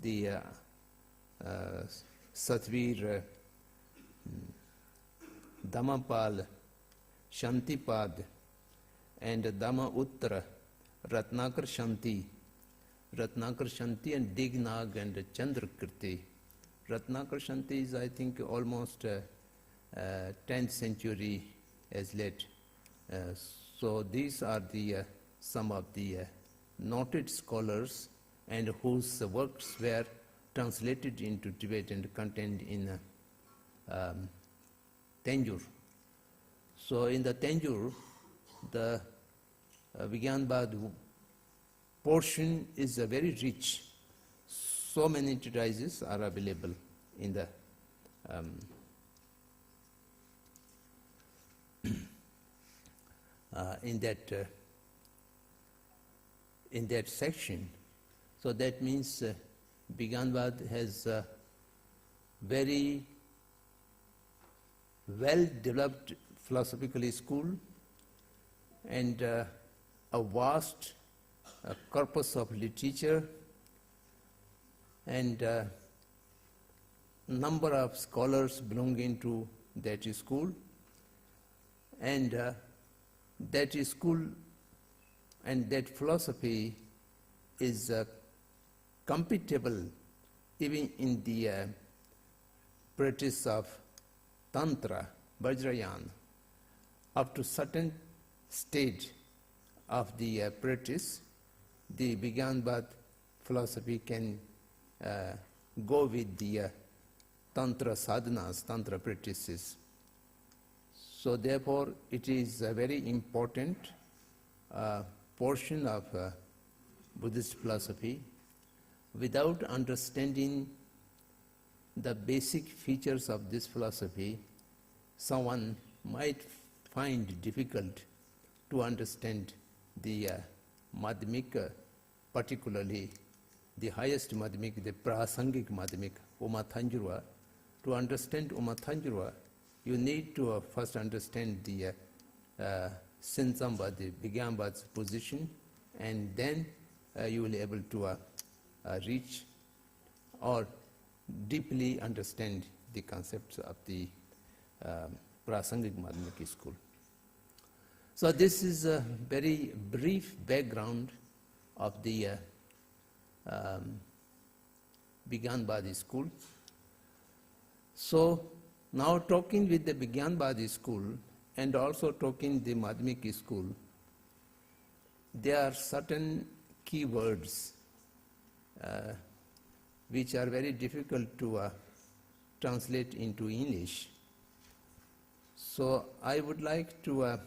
the Satvir, Dhammapal, Shantipad, and Dhamma Uttra, Ratnakar Shanti, and Dignag and Chandrakirti. Ratnakar Shanti is, I think, almost 10th century as late. So these are the some of the noted scholars, and whose works were translated into Tibetan and contained in Tanjore. So in the Tanjore, the Vijnanabad portion is very rich. So many treatises are available in the in that section. So that means Vijnanabad has a very well-developed philosophical school, and a vast corpus of literature, and number of scholars belonging to that school, and that school and that philosophy is compatible even in the practice of Tantra, Vajrayana. Up to certain stage of the practice, the Vijnanabad philosophy can go with the Tantra sadhanas, Tantra practices. So therefore, it is a very important portion of Buddhist philosophy. Without understanding the basic features of this philosophy, someone might find difficult to understand the Madhyamika, particularly the highest Madhyamika, the Prasangik Madhyamika, Uma Thanjurva. To understand Uma Thanjurva, you need to first understand the Sinsamba, the Vijnanabad's position, and then you will be able to reach or deeply understand the concepts of the Prasangik Madhyamika school. So this is a very brief background of the Vijnanabad school. So now talking with the Vijnanabad school and also talking the Madhyamika school, there are certain key words which are very difficult to translate into English. So I would like to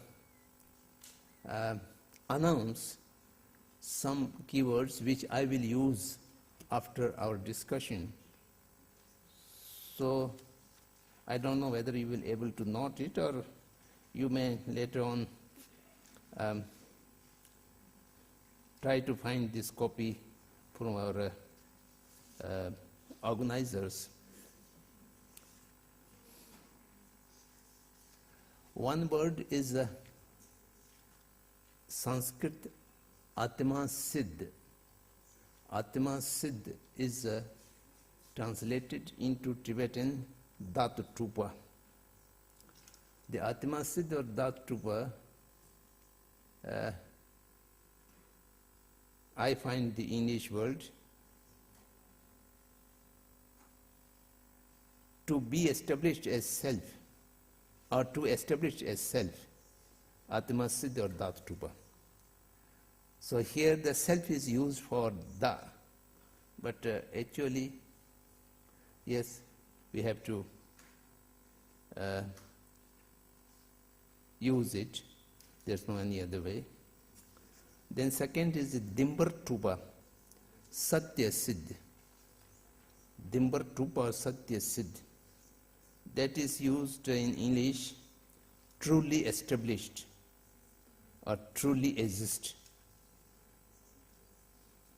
announce some keywords which I will use after our discussion. So I don't know whether you will be able to note it, or you may later on try to find this copy from our organizers. One word is Sanskrit Atma Siddh. Atma Siddh is translated into Tibetan Dat Trupa. The Atma Siddh or Dat Trupa, I find the English word to be established as self, or to establish as self, Atma Siddh or Dat Trupa. So here the self is used for Da, but actually, yes, we have to use it. There's no any other way. Then second is Dimbar Trupa, Satya Siddh. Dimbar Trupa or Satya Siddh. That is used in English, truly established or truly exist.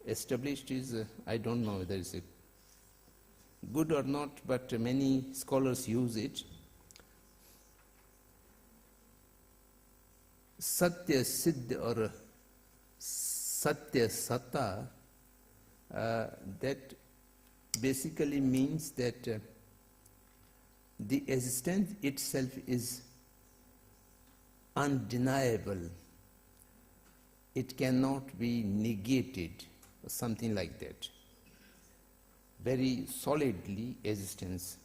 Established is, I don't know whether it's good or not, but many scholars use it. Satya Siddh or Satya Satta, that basically means that the existence itself is undeniable. It cannot be negated, or something like that. Very solidly existence.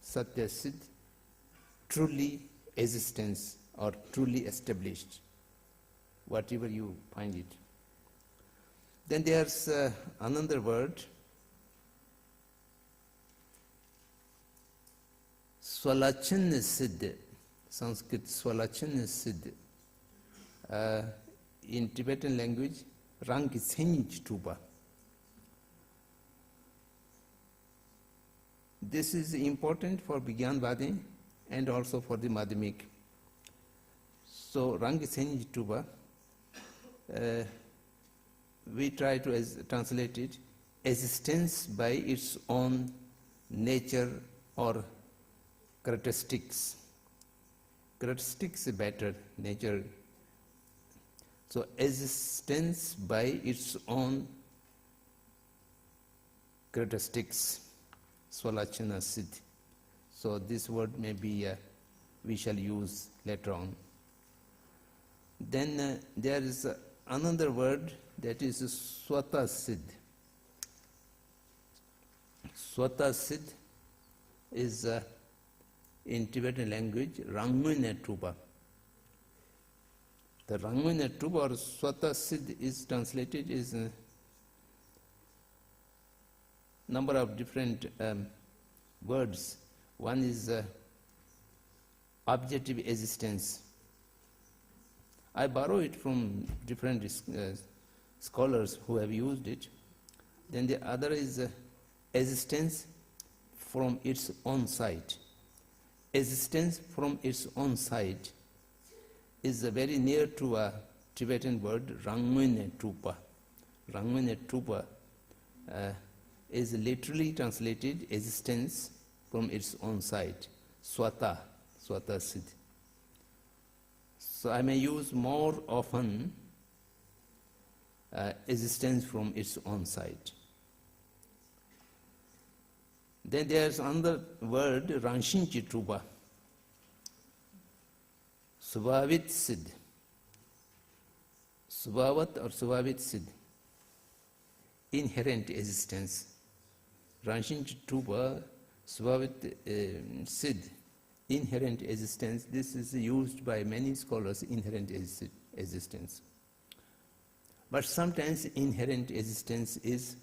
Satya Siddh, truly existence or truly established, whatever you find it. Then there's another word, Swalachan Siddh, Sanskrit Swalachan Siddh. In Tibetan language, Rang Tsenj Tuba. This is important for Vigyanvadi and also for the Madhyamik. So Rang Tsenj Tuba, we try to translate it, existence by its own nature or characteristics. Characteristics is better, nature. So existence by its own characteristics, Swalachana Siddh. So this word may be, we shall use later on. Then there is another word that is Swata Siddh. Swata Siddh is in Tibetan language Rangmune Trupa. The Rangmune Trupa or Swata Siddh is translated as a number of different words. One is objective existence. I borrow it from different scholars who have used it. Then the other is existence from its own side. Existence from its own side is very near to a Tibetan word, Rangmune Trupa. Rangmune Trupa is literally translated existence from its own side, Swata, Swata Siddh. So I may use more often existence from its own side. Then there's another word, Ranshinchi Trupa, Subhavit Siddh. Subhavat or Subhavit Siddh, inherent existence. Ranshinchi Trupa, Subhavit Siddh, inherent existence. This is used by many scholars, inherent existence. But sometimes inherent existence is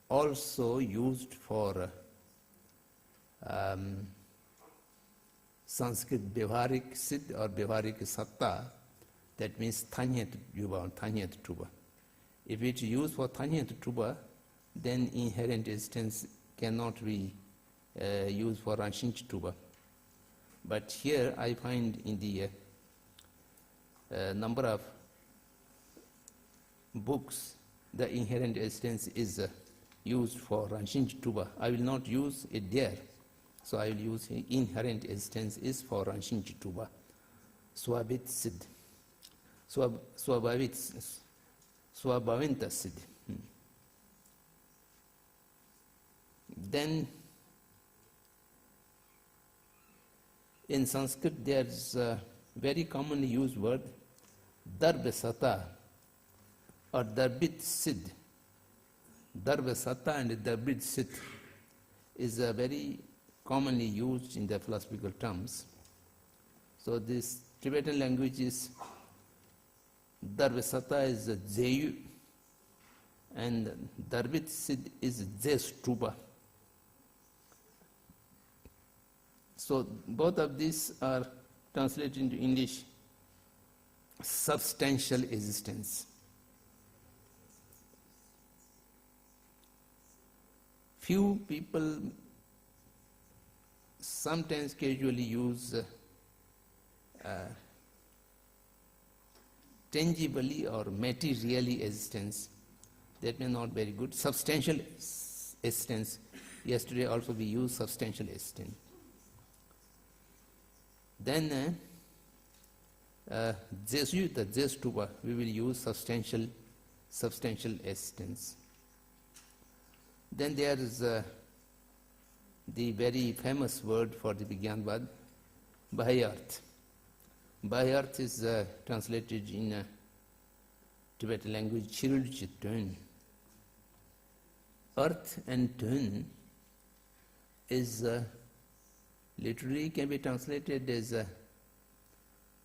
also used for Sanskrit Vyavaharik Siddh or Vyavaharik Satta, that means Thanyat Yuva or Thanyat Trupa. If it's used for Thanyat Trupa, then inherent existence cannot be used for Ranshinch Trupa. But here I find in the number of books, the inherent existence is used for Ranshinch Trupa. I will not use it there. So I will use inherent existence is for Ranshin Chituba. Swabit Siddh. Swabhavinta Siddh. Then in Sanskrit there is a very commonly used word Darbasata or Darbit Siddh. Darbasata and Darbit Siddh is a very commonly used in the philosophical terms. So this Tibetan language is Darbasata is Zeyu and Darbit Siddh is Zestuba. So both of these are translated into English substantial existence. Few people sometimes casually use tangibly or materially existence. That may not be very good. Substantial existence. Yesterday also we used substantial existence. Then Jesu, the Jestuba, we will use substantial existence. Then there is the very famous word for the Vijnanavad, Bahyarth. Bahyarth is translated in Tibetan language, Chirulchi Tön. Earth and Tön is literally can be translated as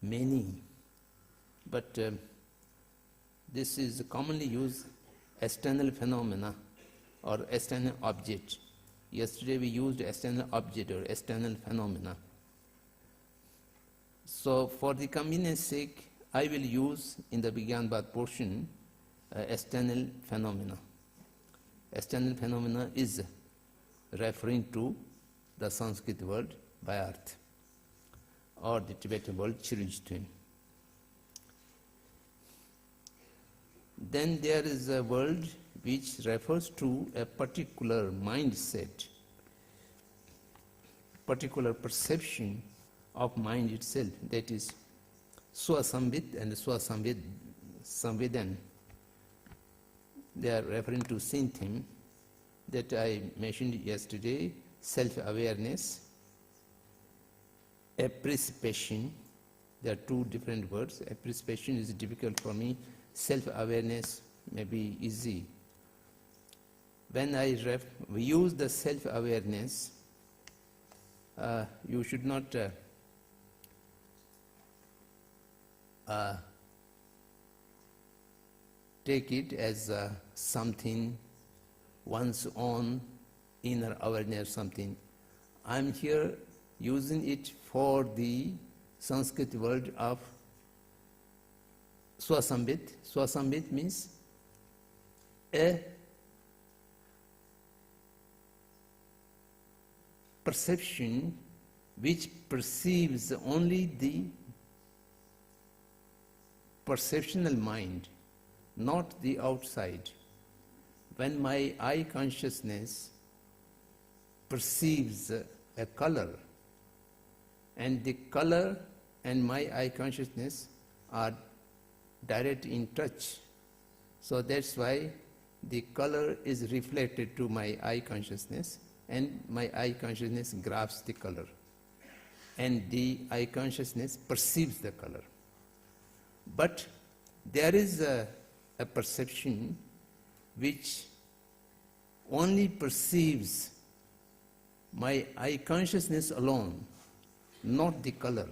many, but this is commonly used external phenomena or external object. Yesterday we used external object or external phenomena. So for the convenience sake, I will use in the Vijnanavad portion external phenomena. External phenomena is referring to the Sanskrit word Bayarth or the Tibetan word Chirijtun. Then there is a word which refers to a particular mindset, particular perception of mind itself, that is Swasambit and Swasambhidan. They are referring to same thing that I mentioned yesterday, self-awareness, appreciation. There are two different words. Appreciation is difficult for me. Self-awareness may be easy. When we use the self-awareness, you should not take it as something one's own inner awareness, something. I'm here using it for the Sanskrit word of Swasambit. Swasambit means a perception which perceives only the perceptional mind, not the outside. When my eye consciousness perceives a color, and the color and my eye consciousness are direct in touch, so that's why the color is reflected to my eye consciousness, and my eye consciousness grasps the color, and the eye consciousness perceives the color. But there is a perception which only perceives my eye consciousness alone, not the color.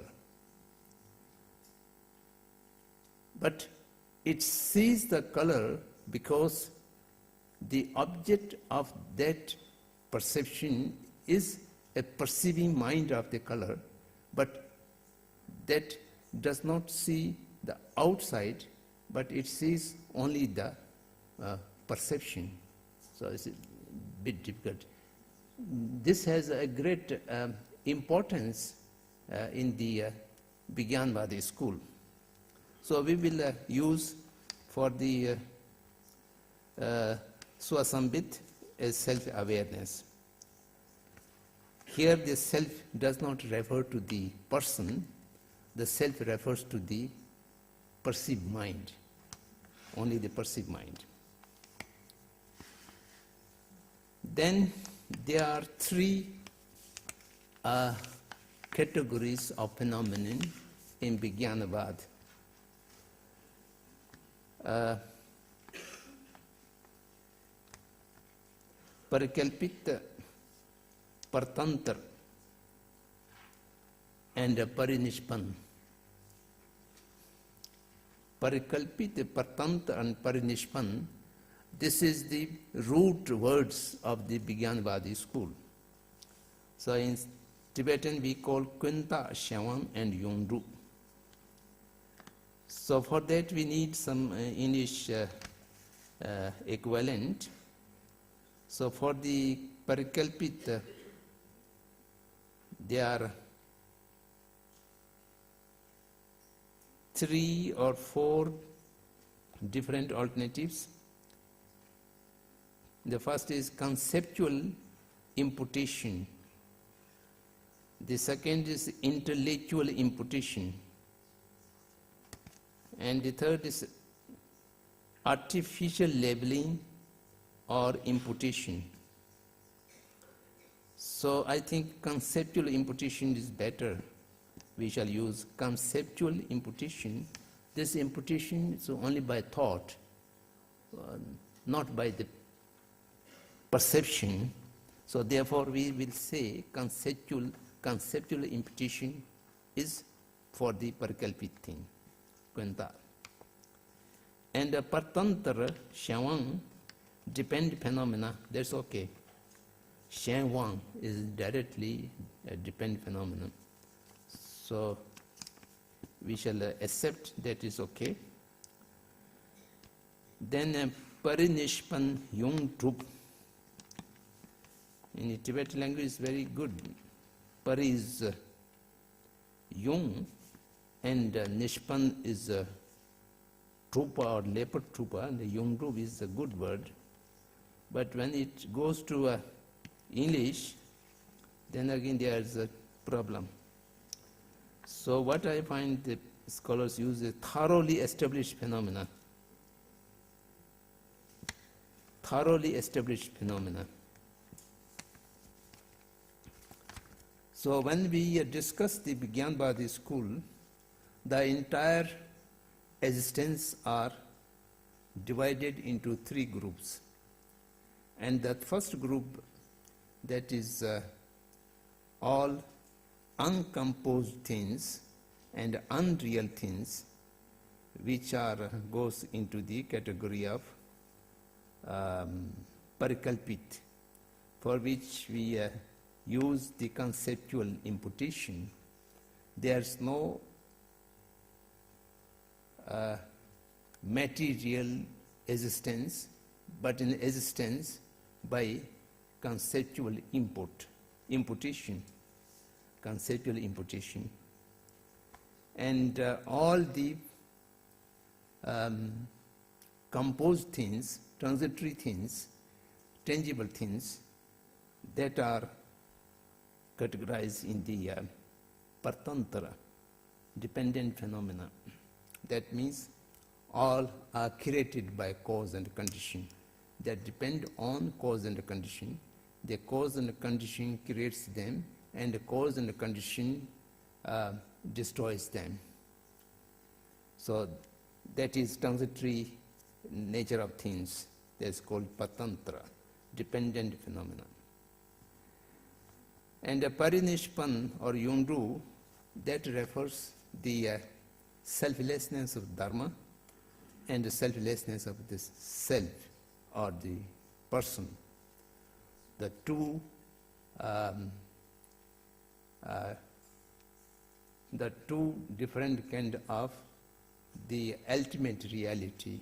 But it sees the color because the object of that perception is a perceiving mind of the color, but that does not see the outside, but it sees only the perception. So it's a bit difficult. This has a great importance in the Vijnanvadi school. So we will use for the Swasambit as self-awareness. Here the self does not refer to the person, the self refers to the perceived mind, only the perceived mind. Then there are three categories of phenomenon in Vijnanavad. Parikalpita, Partantra, and Parinishpan. Parikalpita, Partantra, and Parinishpan, this is the root words of the Vijnanavadi school. So in Tibetan we call Kunta, Shawang, and Yongdu. So for that we need some English equivalent. So for the Parikalpita, there are 3 or 4 different alternatives. The first is conceptual imputation. The second is intellectual imputation. And the third is artificial labeling or imputation. So I think conceptual imputation is better. We shall use conceptual imputation. This imputation is only by thought, not by the perception. So therefore we will say conceptual imputation is for the Parikalpit thing, Kwenta. And the Partantra, Shawang, depend phenomena, that's okay. Shawang is directly a depend phenomenon. So we shall accept that is okay. Then Parinishpan Yung Trup. In the Tibetan language is very good. Pari is Yung and Nishpan is Trupa or leopard Trupa, and the Yung Trup is a good word. But when it goes to English, then again there is a problem. So what I find the scholars use is thoroughly established phenomena. Thoroughly established phenomena. So when we discuss the Vijnanavadi school, the entire existence are divided into 3 groups. And that first group, that is all uncomposed things and unreal things, which goes into the category of Parikalpit, for which we use the conceptual imputation. There's no material existence, but an existence by conceptual imputation, conceptual imputation. And all the composed things, transitory things, tangible things, that are categorized in the Partantra, dependent phenomena. That means all are created by cause and condition. That depend on cause and condition. The cause and condition creates them, and the cause and condition destroys them. So that is transitory nature of things. That's called Patantra, dependent phenomena. And the Parinishpan or Yungdu, that refers the selflessness of Dharma and the selflessness of this self or the person. The two different kind of the ultimate reality,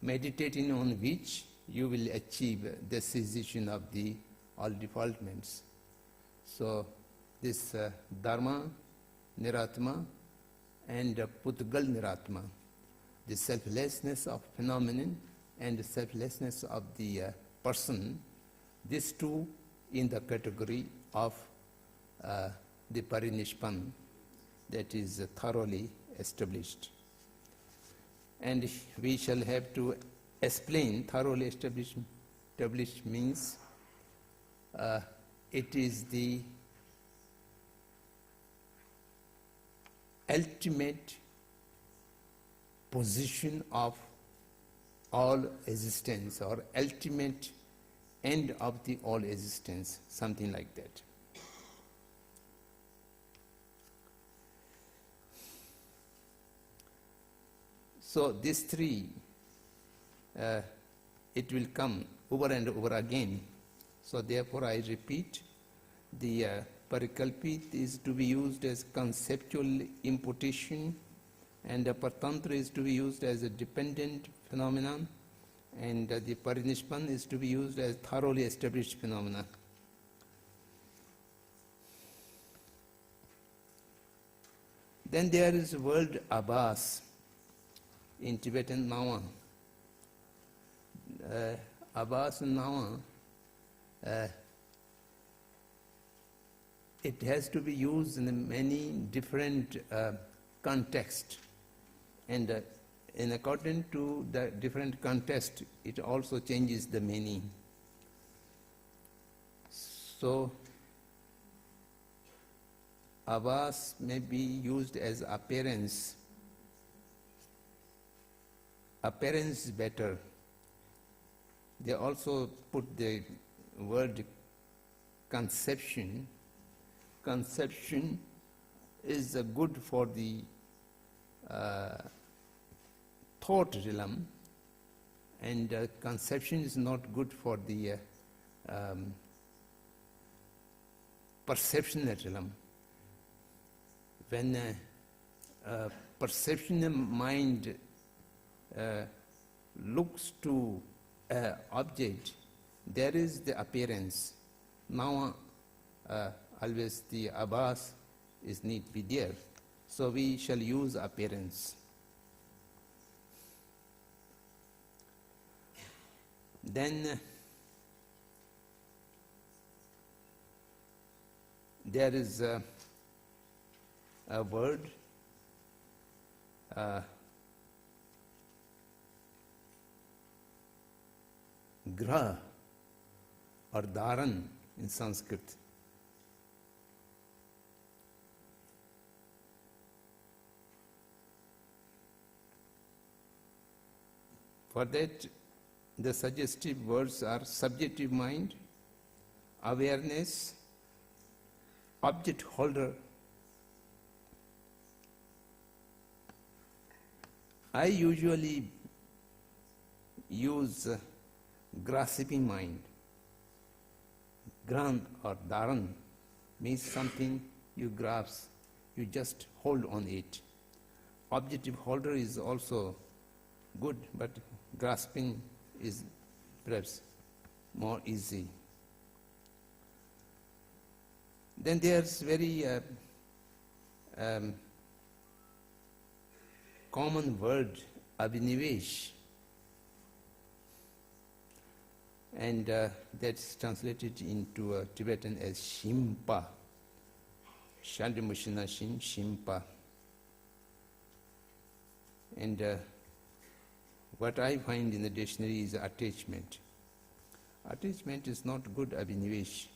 meditating on which you will achieve the cessation of the all defaultments. So this Dharma, Niratma, and Putgal Niratma, the selflessness of phenomenon and the selflessness of the person, these two in the category of the Parinishpan, that is thoroughly established. And we shall have to explain thoroughly established means it is the ultimate position of all existence, or ultimate end of the all existence, something like that. So these three, it will come over and over again. So therefore I repeat, the Parikalpit is to be used as conceptual imputation, and the Partantra is to be used as a dependent phenomenon, and the Parinishpan is to be used as thoroughly established phenomena. Then there is the word Abbas in Tibetan Nawa. Abbas and Nawa, it has to be used in many different contexts, and in according to the different context, it also changes the meaning. So Abbas may be used as appearance. Appearance is better. They also put the word conception. Conception is good for the thought realm, and conception is not good for the perception realm. When perception mind looks to an object, there is the appearance. Now always the Abbas is need to be there. So we shall use appearance. Then there is a word Grah or Dharan in Sanskrit. For that, the suggestive words are subjective mind, awareness, object holder. I usually use grasping mind. Gran or Dharan means something you grasp, you just hold on it. Objective holder is also good, but grasping is perhaps more easy. Then there's very common word, abhinivesh, and that's translated into Tibetan as shimpa, shandimushina shin, shimpa. And what I find in the dictionary is attachment. Attachment is not good abhinivesh.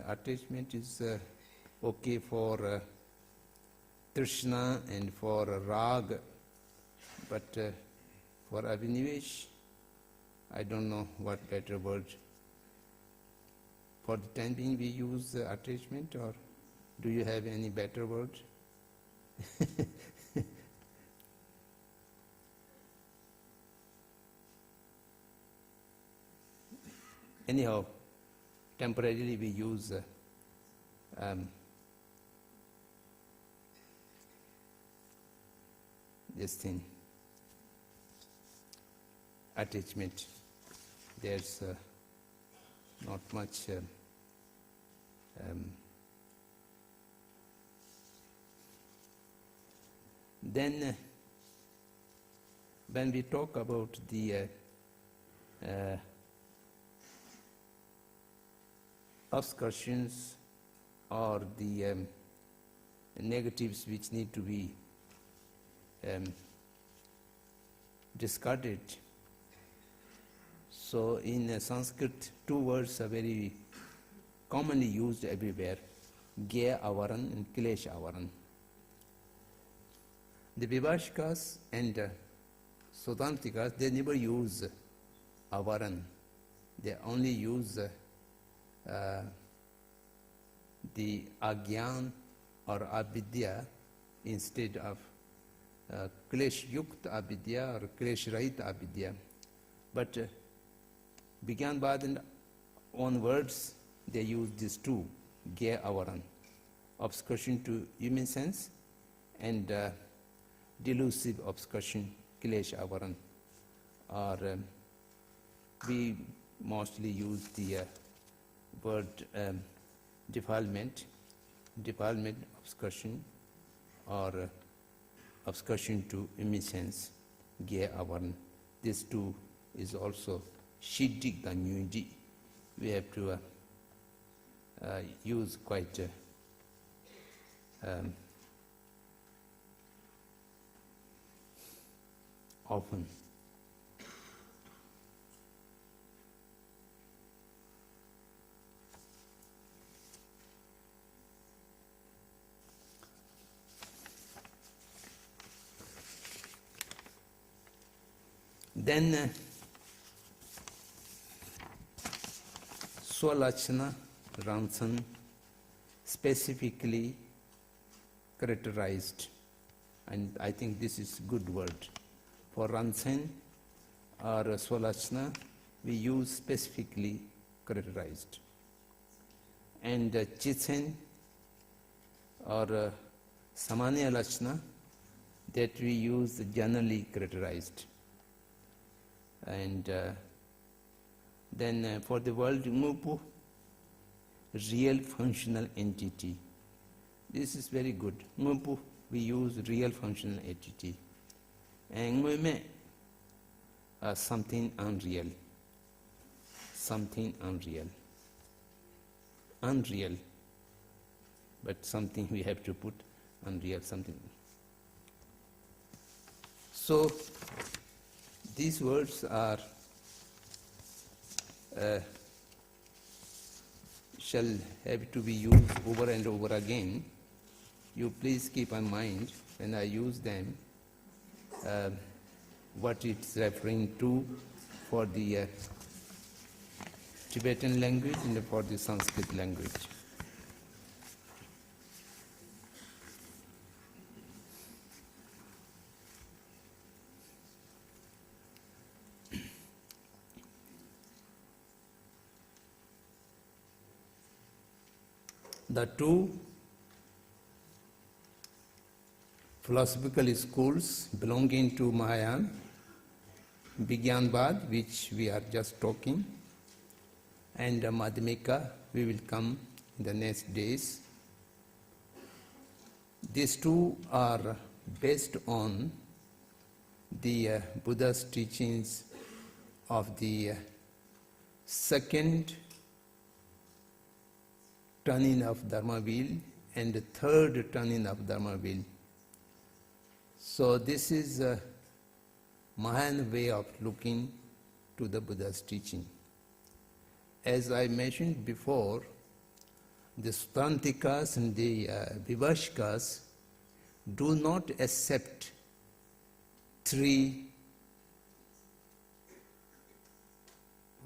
Attachment is okay for Trishna and for Rag, but for abhinivesh, I don't know what better word. For the time being we use attachment, or do you have any better word? Anyhow, temporarily we use this thing, attachment. There's not much then when we talk about the obscurations or the negatives which need to be discarded. So in Sanskrit, two words are very commonly used everywhere, Gya Avaran and Kilesh Avaran. The Vibhashikas and Sutantikas, they never use Avaran. They only use the Agyan or Avidya instead of Klesh Yukta Avidya or Klesh Rahita Avidya. But Vigyanvad and on words, they use these two, Gya Avaran, obscursion to human sense, and delusive obscursion, Kilesh Avaran. Or we mostly use the word defilement, obscursion, or obscursion to human sense, Gya Avaran. This two is also Shiddik Danyuji. We have to use quite often. Then Swalachana Ramsan specifically characterized, and I think this is good word. For Ramsan or Swalachana, we use specifically characterized. And Chitsen or Samanya Lachana, that we use generally characterized. And then for the word Ngupu, real functional entity. This is very good. Ngupu, we use real functional entity. And Ngume, something unreal. Something unreal. Unreal. But something we have to put unreal, something. So, these words are shall have to be used over and over again. You please keep in mind when I use them what it's referring to for the Tibetan language and for the Sanskrit language. The two philosophical schools belonging to Mahayana, Vigyanvad, which we are just talking, and Madhyamika, we will come in the next days. These two are based on the Buddha's teachings of the second turning of Dharma wheel and the third turning of Dharma wheel. So this is a Mahayana way of looking to the Buddha's teaching. As I mentioned before, the Sutantikas and the Vibhashikas do not accept three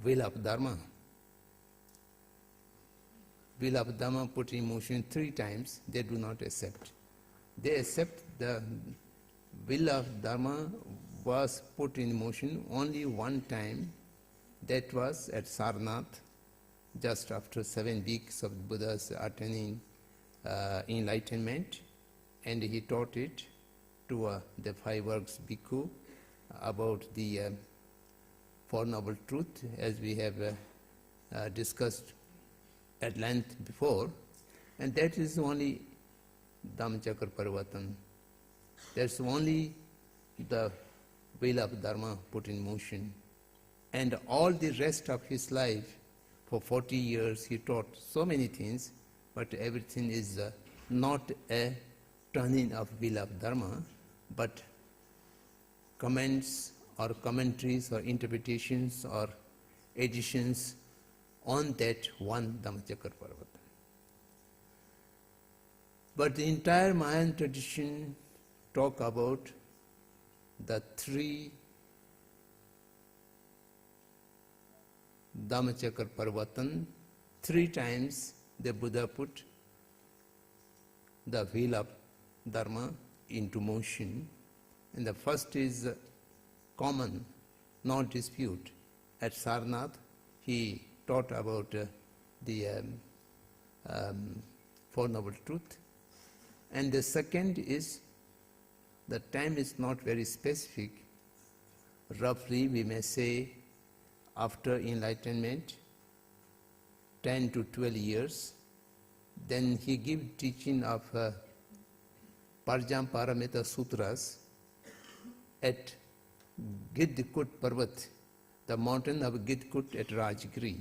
will of Dharma. Will of Dharma put in motion 3 times, they do not accept. They accept the will of Dharma was put in motion only one time, that was at Sarnath, just after 7 weeks of Buddha's attaining enlightenment, and he taught it to the 5 works bhikkhu about the Four Noble Truth, as we have discussed at length before, and that is only Dhammachakra Parivartana. That's only the will of Dharma put in motion. And all the rest of his life, For 40 years he taught so many things, but everything is not a turning of wheel of Dharma, but comments or commentaries or interpretations or additions on that one Dhammacakra Parvata. But the entire Mayan tradition talk about the three Dhammacakra Parvatan. 3 times the Buddha put the wheel of Dharma into motion. And the first is common, no dispute. At Sarnath, he taught about the Four Noble Truth. And the second is, the time is not very specific. Roughly, we may say, after enlightenment, 10 to 12 years, then he gave teaching of Parjam Paramita Sutras at Gidkut Parvat, the mountain of Gidkut at Rajgiri.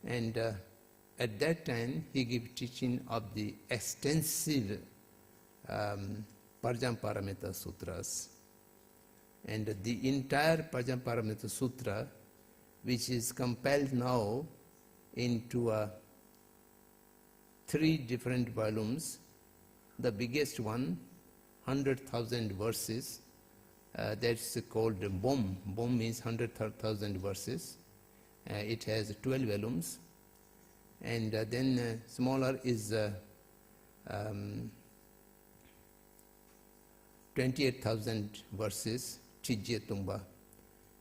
And at that time, he gave teaching of the extensive Parjam Paramita Sutras. And the entire Parjam Paramita Sutra, which is compiled now into 3 different volumes. The biggest one, 100,000 verses, that's called Bom. Bom means 100,000 verses. It has 12 volumes. And then smaller is 28,000 verses, Chijye Tumba.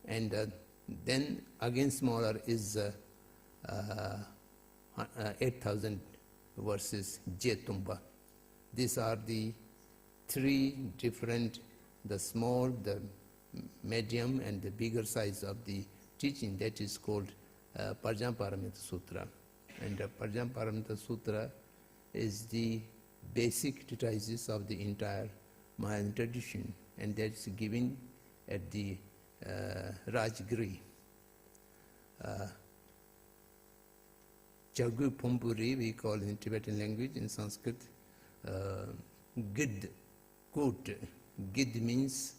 And then again smaller is 8,000 verses, Jetumba. These are the 3 different, the small, the medium, and the bigger size of the teaching that is called Parjam Paramita Sutra. And Parjam Paramita Sutra is the basic treatise of the entire Mayan tradition, and that's given at the Rajgiri. Chagu Pumpuri, we call in Tibetan language, in Sanskrit, Gid, Kut. Gid means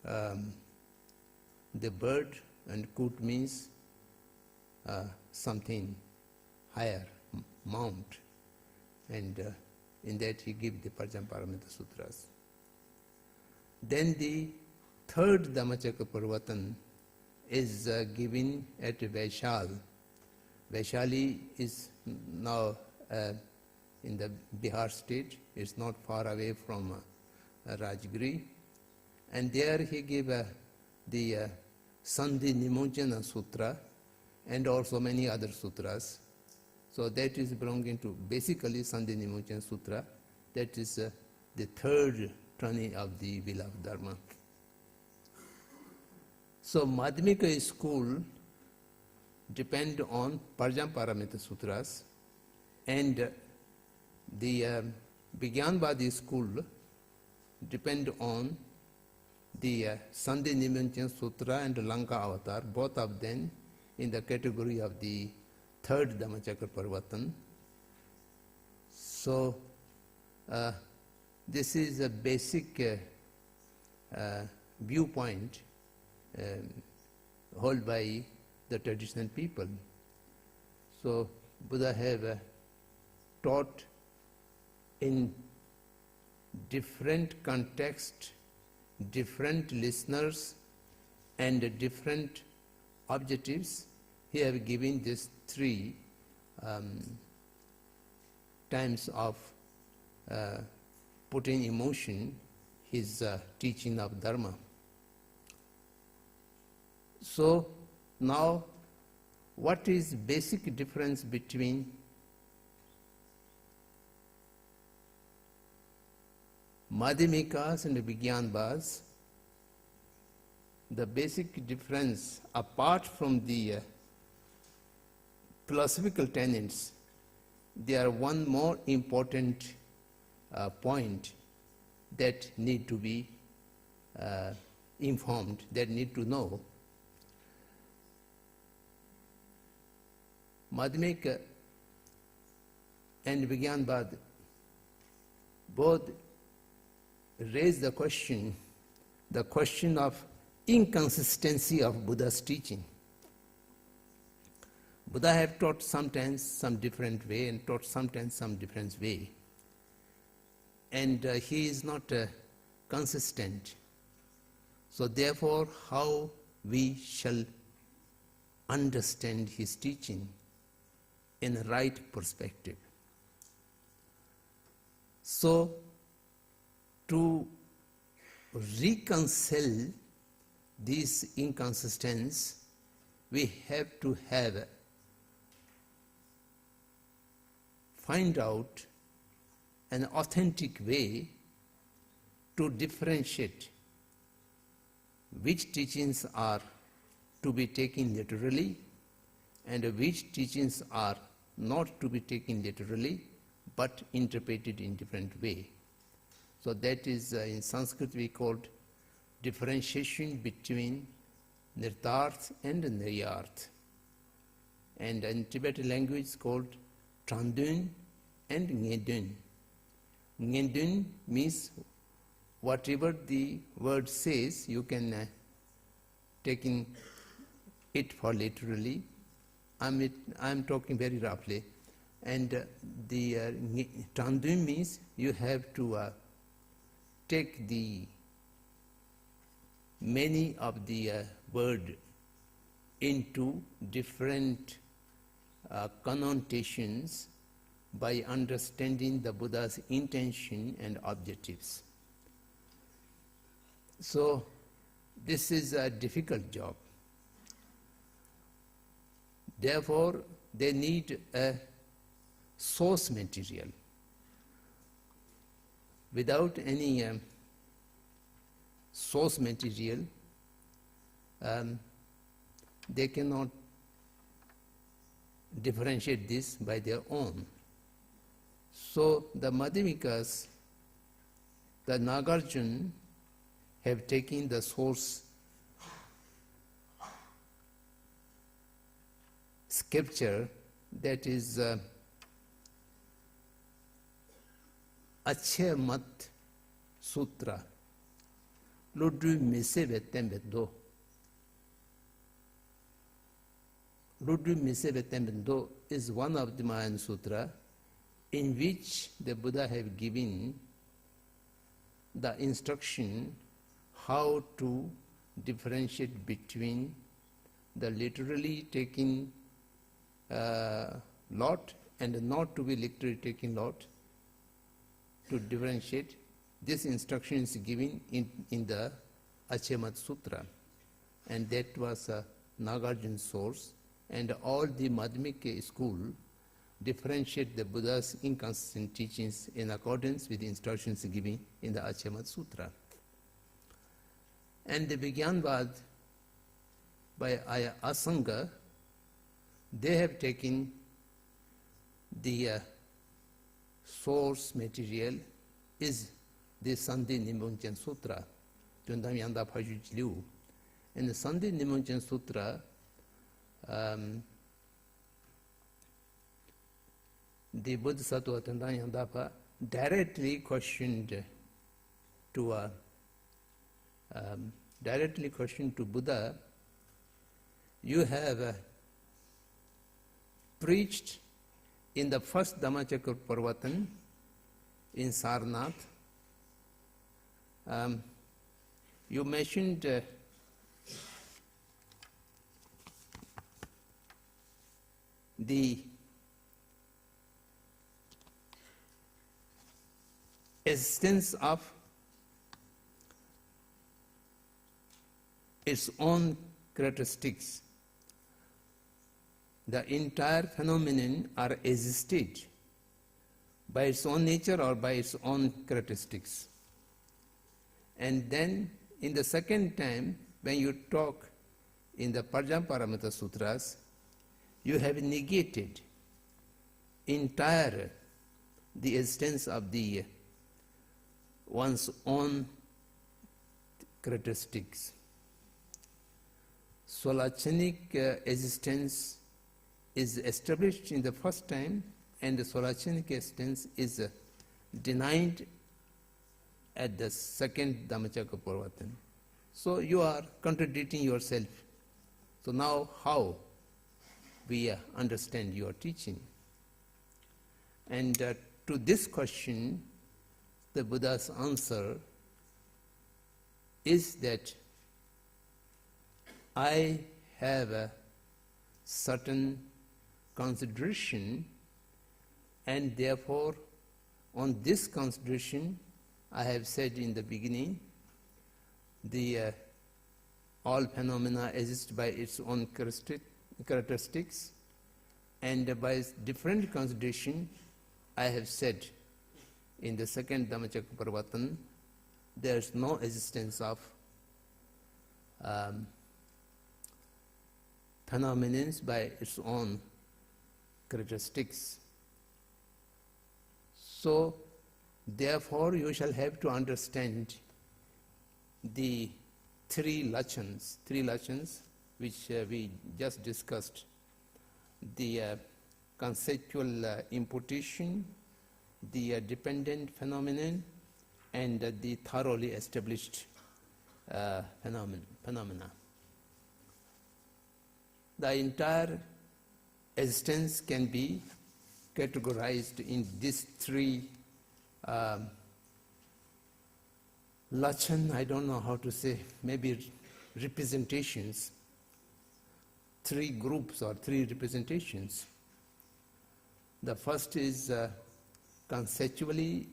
the bird, and Kut means something higher, mount. And in that he gives the Parjam Paramita Sutras. Then the third Dhammacakra Parvatan is given at Vaishal. Vaishali is now in the Bihar state. It's not far away from Rajgiri. And there he gave the Sandhi Nimojana Sutra and also many other sutras. So that is belonging to basically Sandhi Nimojana Sutra. That is the third turning of the wheel of Dharma. So Madhyamika school depend on Parjam Paramita Sutras, and the Vigyanvadi school depend on the Sandhi Nimojana Sutra and Lanka Avatar, both of them in the category of the third Dhammacakra Parvatan. So this is a basic viewpoint held by the traditional people. So Buddha have taught in different context, different listeners, and different objectives. He have given these 3 times of putting in motion his teaching of Dharma. So now, what is basic difference between Madhyamikas and Vigyanvas? The basic difference, apart from the philosophical tenets, there are one more important point that need to be informed, that need to know. Madhyamika and Vigyanvad both raise the question of inconsistency of Buddha's teaching. Buddha have taught sometimes some different way and taught sometimes some different way. And he is not consistent. So therefore, how we shall understand his teaching in a right perspective. So, to reconcile these inconsistencies, we have to find out an authentic way to differentiate which teachings are to be taken literally and which teachings are not to be taken literally but interpreted in different way. So that is in Sanskrit we called differentiation between nirtarth and niryarth. And in Tibetan language called Trandun and Ngedun. Ngedun means whatever the word says, you can take it for literally. I'm talking very roughly. And the Trandun means you have to take the many of the word into different connotations by understanding the Buddha's intention and objectives. So this is a difficult job. Therefore, they need a source material. Without any source material, they cannot differentiate this by their own. So the Madhyamikas, the Nagarjuna, have taken the source scripture, that is Achemat Sutra, Ludru Misevetembendo. Ludru Misevetembendo is one of the Mayan Sutra in which the Buddha have given the instruction how to differentiate between the literally taken lot and not to be literally taken lot. To differentiate, this instruction is given in the Achemat Sutra, and that was a Nagarjuna source, and all the Madhyamika school differentiate the Buddha's inconsistent teachings in accordance with the instructions given in the Achemat Sutra. And the Vigyanvad by Asanga, they have taken the source material is the Sandhi Nimunchen Sutra, Tundam Yanda Phajuj Liu. In the Sandhi Nimunchen Sutra, the Bodhisattva Tundam Yandapa directly questioned to Buddha, you have preached in the first Dhammacakra Parvatan in Sarnath. You mentioned the existence of its own characteristics. The entire phenomenon are existed by its own nature or by its own characteristics. And then in the second time, when you talk in the Parjamparamita Sutras, you have negated entire the existence of the one's own characteristics. So Lachanic existence is established in the first time, and the Solachanic existence is denied at the second Dhammacakkappavattana. So you are contradicting yourself. So now how we understand your teaching? And to this question, the Buddha's answer is that I have a certain consideration, and therefore on this consideration I have said in the beginning, all phenomena exist by its own characteristics, and by different consideration I have said in the second Dhammacakkappavattana, there is no existence of phenomena by its own characteristics. So, therefore, you shall have to understand the three lachans which we just discussed: the conceptual imputation, the dependent phenomenon, and the thoroughly established phenomena. The entire existence can be categorized in these three lachan, I don't know how to say, maybe representations, three groups or three representations. The first is conceptually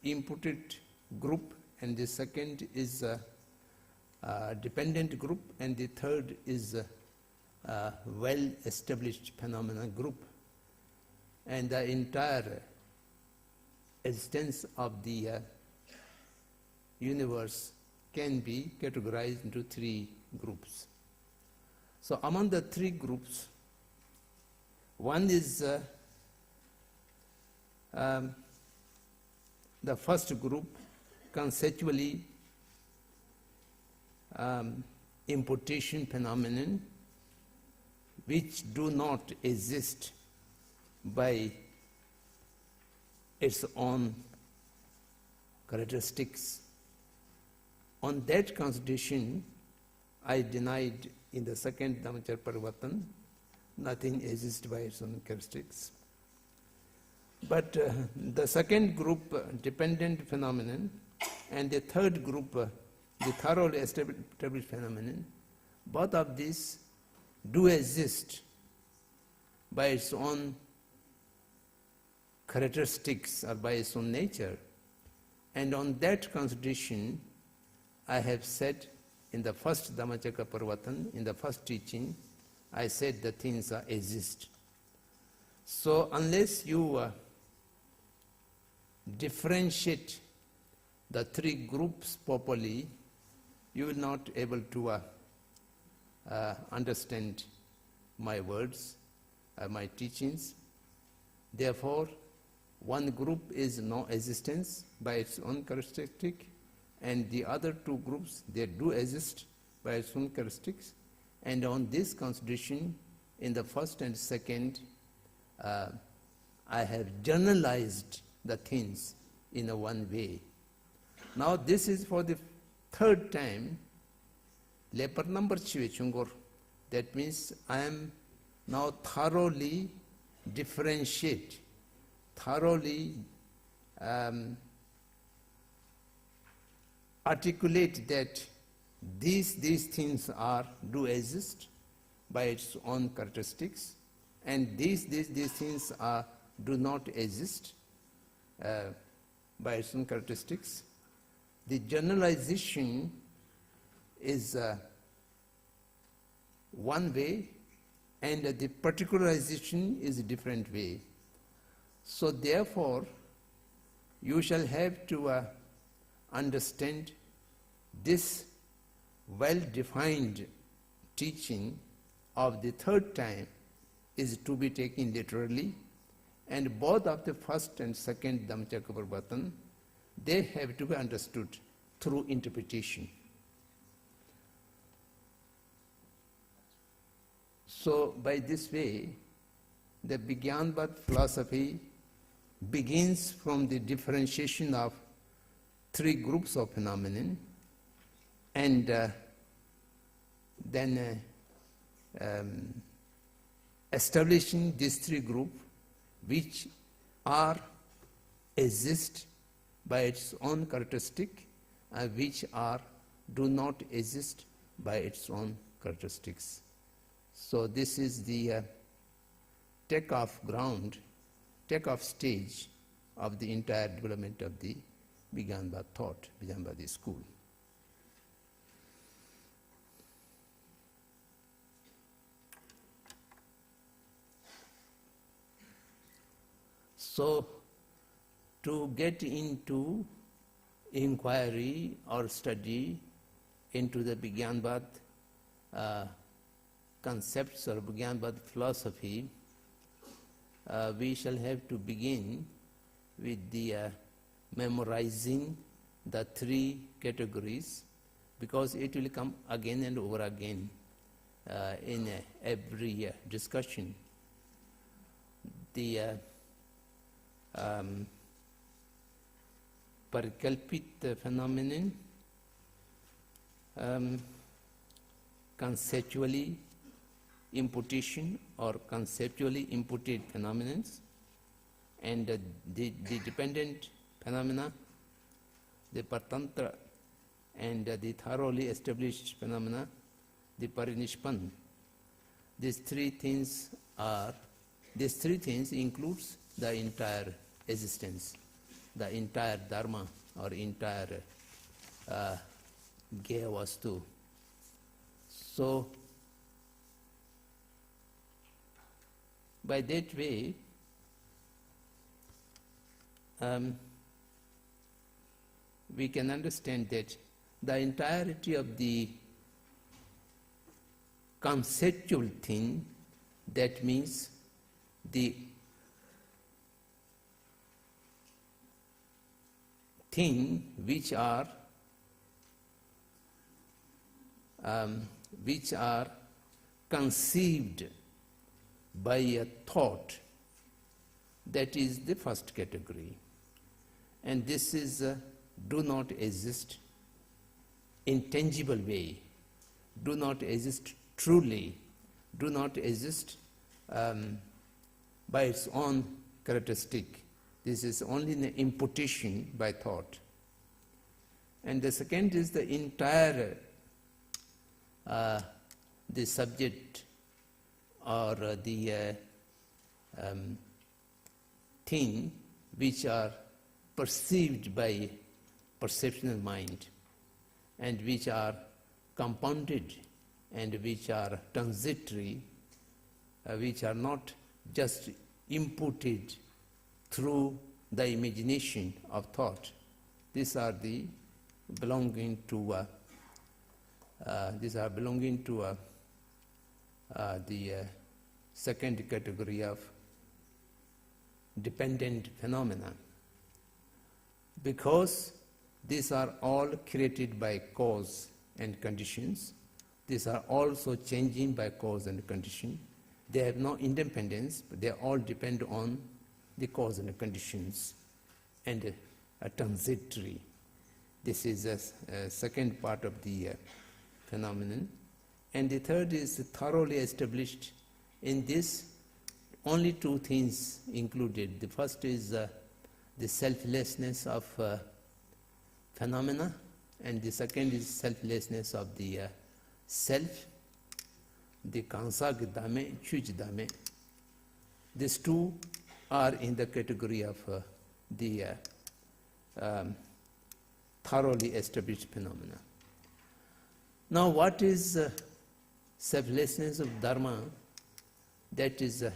inputted group, and the second is dependent group, and the third is well-established phenomena group. And the entire existence of the universe can be categorized into three groups. So among the three groups, one is the first group, conceptually imputation phenomenon, which do not exist by its own characteristics. On that consideration, I denied in the second Dhammacakkappavattana, nothing exists by its own characteristics. But the second group, dependent phenomenon, and the third group, the thoroughly established phenomenon, both of these do exist by its own characteristics or by its own nature. And on that consideration, I have said in the first Dhammacakkappavattana, in the first teaching, I said the things exist. So unless you differentiate the three groups properly, you will not able to understand my words, my teachings. Therefore, one group is no existence by its own characteristic, and the other two groups, they do exist by its own characteristics. And on this consideration, in the first and second, I have generalized the things in a one way. Now this is for the third time, leper number chive chungor. That means I am now thoroughly differentiate, thoroughly articulate that these things do exist by its own characteristics, and these things do not exist by its own characteristics. The generalization is one way, and the particularization is a different way. So therefore, you shall have to understand this well-defined teaching of the third time is to be taken literally, and both of the first and second Dhammacakkappavattana, they have to be understood through interpretation. So by this way, the Vijnanabad philosophy begins from the differentiation of three groups of phenomenon, and then establishing these three groups which are exist by its own characteristic and which do not exist by its own characteristics. So this is the take-off ground, take-off stage of the entire development of the Vijnanabad thought, Vijnanabad school. So, to get into inquiry or study into the Vijnanabad concepts or Vijnanabad philosophy, we shall have to begin with the memorizing the three categories, because it will come again and over again in every discussion. The Parikalpit phenomenon, conceptually imputation or conceptually imputed phenomena, and the dependent phenomena, the Patantra, and the thoroughly established phenomena, the Parinishpan. These three things includes the entire existence, the entire Dharma or entire Gaya Vastu. So, by that way, we can understand that the entirety of the conceptual thing, that means the thing which are conceived by a thought, that is the first category. And this is do not exist in tangible way, do not exist truly, do not exist by its own characteristic. This is only an imputation by thought. And the second is the entire the subject or the thing which are perceived by perceptual mind, and which are compounded and which are transitory, which are not just inputted through the imagination of thought. These are the belonging to the second category of dependent phenomena, because these are all created by cause and conditions. These are also changing by cause and condition. They have no independence, but they all depend on the cause and conditions, and a transitory. This is a second part of the phenomenon. And the third is thoroughly established. In this, only two things included. The first is the selflessness of phenomena, and the second is selflessness of the self, the kansag dame, chuj dame. These two are in the category of the thoroughly established phenomena. Now, what is selflessness of Dharma? That is a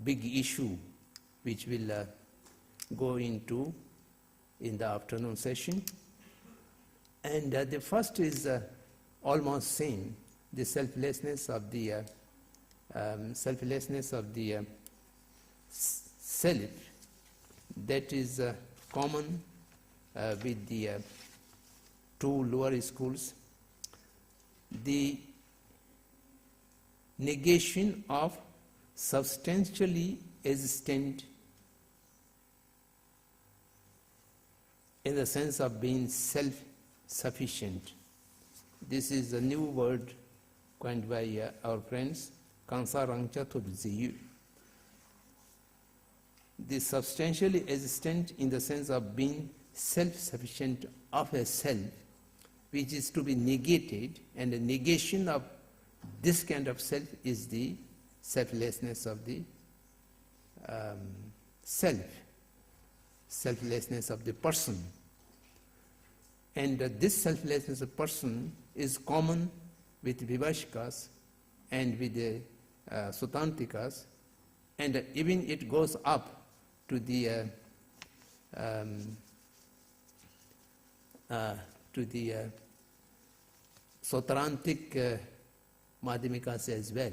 big issue which we'll go into in the afternoon session. And the first is almost same, the selflessness of the self, that is common with the two lower schools. The negation of substantially existent in the sense of being self-sufficient. This is a new word coined by our friends, Kansa Rangcha Ziyu. The substantially existent in the sense of being self-sufficient of a self, which is to be negated, and the negation of this kind of self is the selflessness of the selflessness of the person. And this selflessness of person is common with Vivashikas and with the Sutantikas, and even it goes up to the Sautrantic Madhyamikas as well.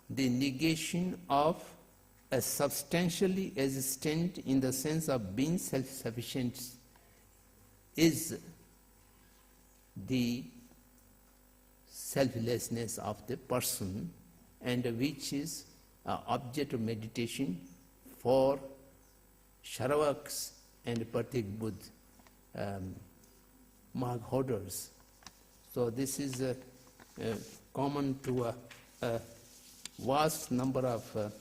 The negation of a substantially existent in the sense of being self-sufficient is the selflessness of the person, and which is an object of meditation for Sharavaks and Pratik Buddh mark holders. So this is common to a vast number of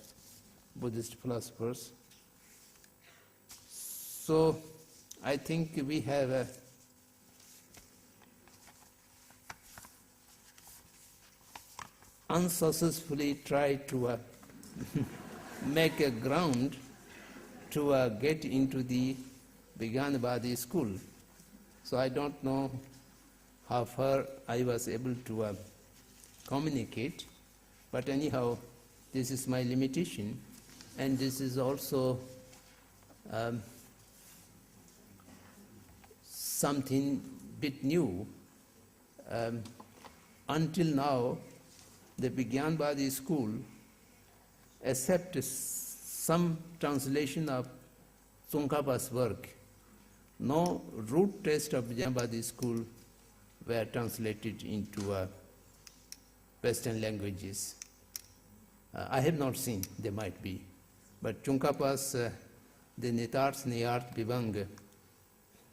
Buddhist philosophers. So I think we have unsuccessfully tried to make a ground to get into the Vijnanavadi school. So I don't know how far I was able to communicate, but anyhow, this is my limitation, and this is also something bit new. Until now, the Vijnanavadi school, except some translation of Tsongkhapa's work, no root text of Vijnanavadi school were translated into Western languages. I have not seen, there might be, but Tsongkhapa's the Nitarth Niyarth Vivang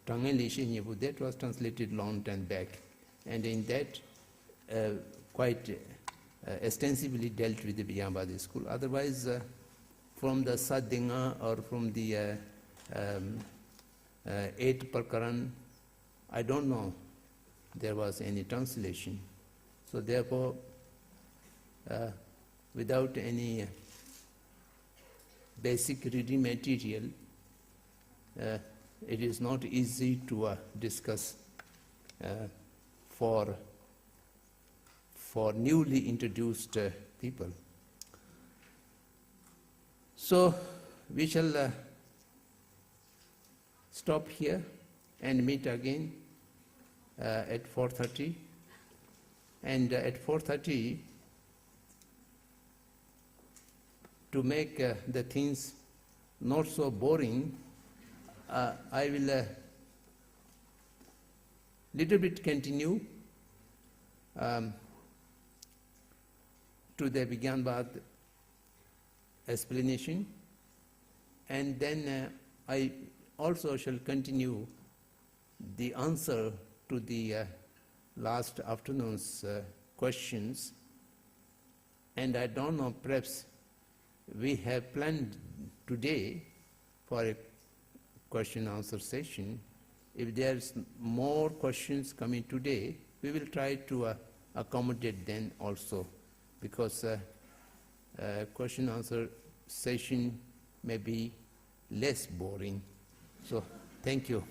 Tangenlishi Nyibu, that was translated long time back, and in that quite extensively dealt with the Vijnanavadi school. Otherwise, from the Sadhinga or from the 8th Prakaran, I don't know there was any translation. So therefore, without any basic reading material, it is not easy to discuss for newly introduced people. So we shall stop here and meet again at 4:30. And at 4:30, to make the things not so boring, I will little bit continue to the Vijnanavad explanation, and then I also shall continue the answer to the last afternoon's questions. And I don't know, perhaps we have planned today for a question-answer session. If there's more questions coming today, we will try to accommodate them also, because question-answer session may be less boring. So, thank you.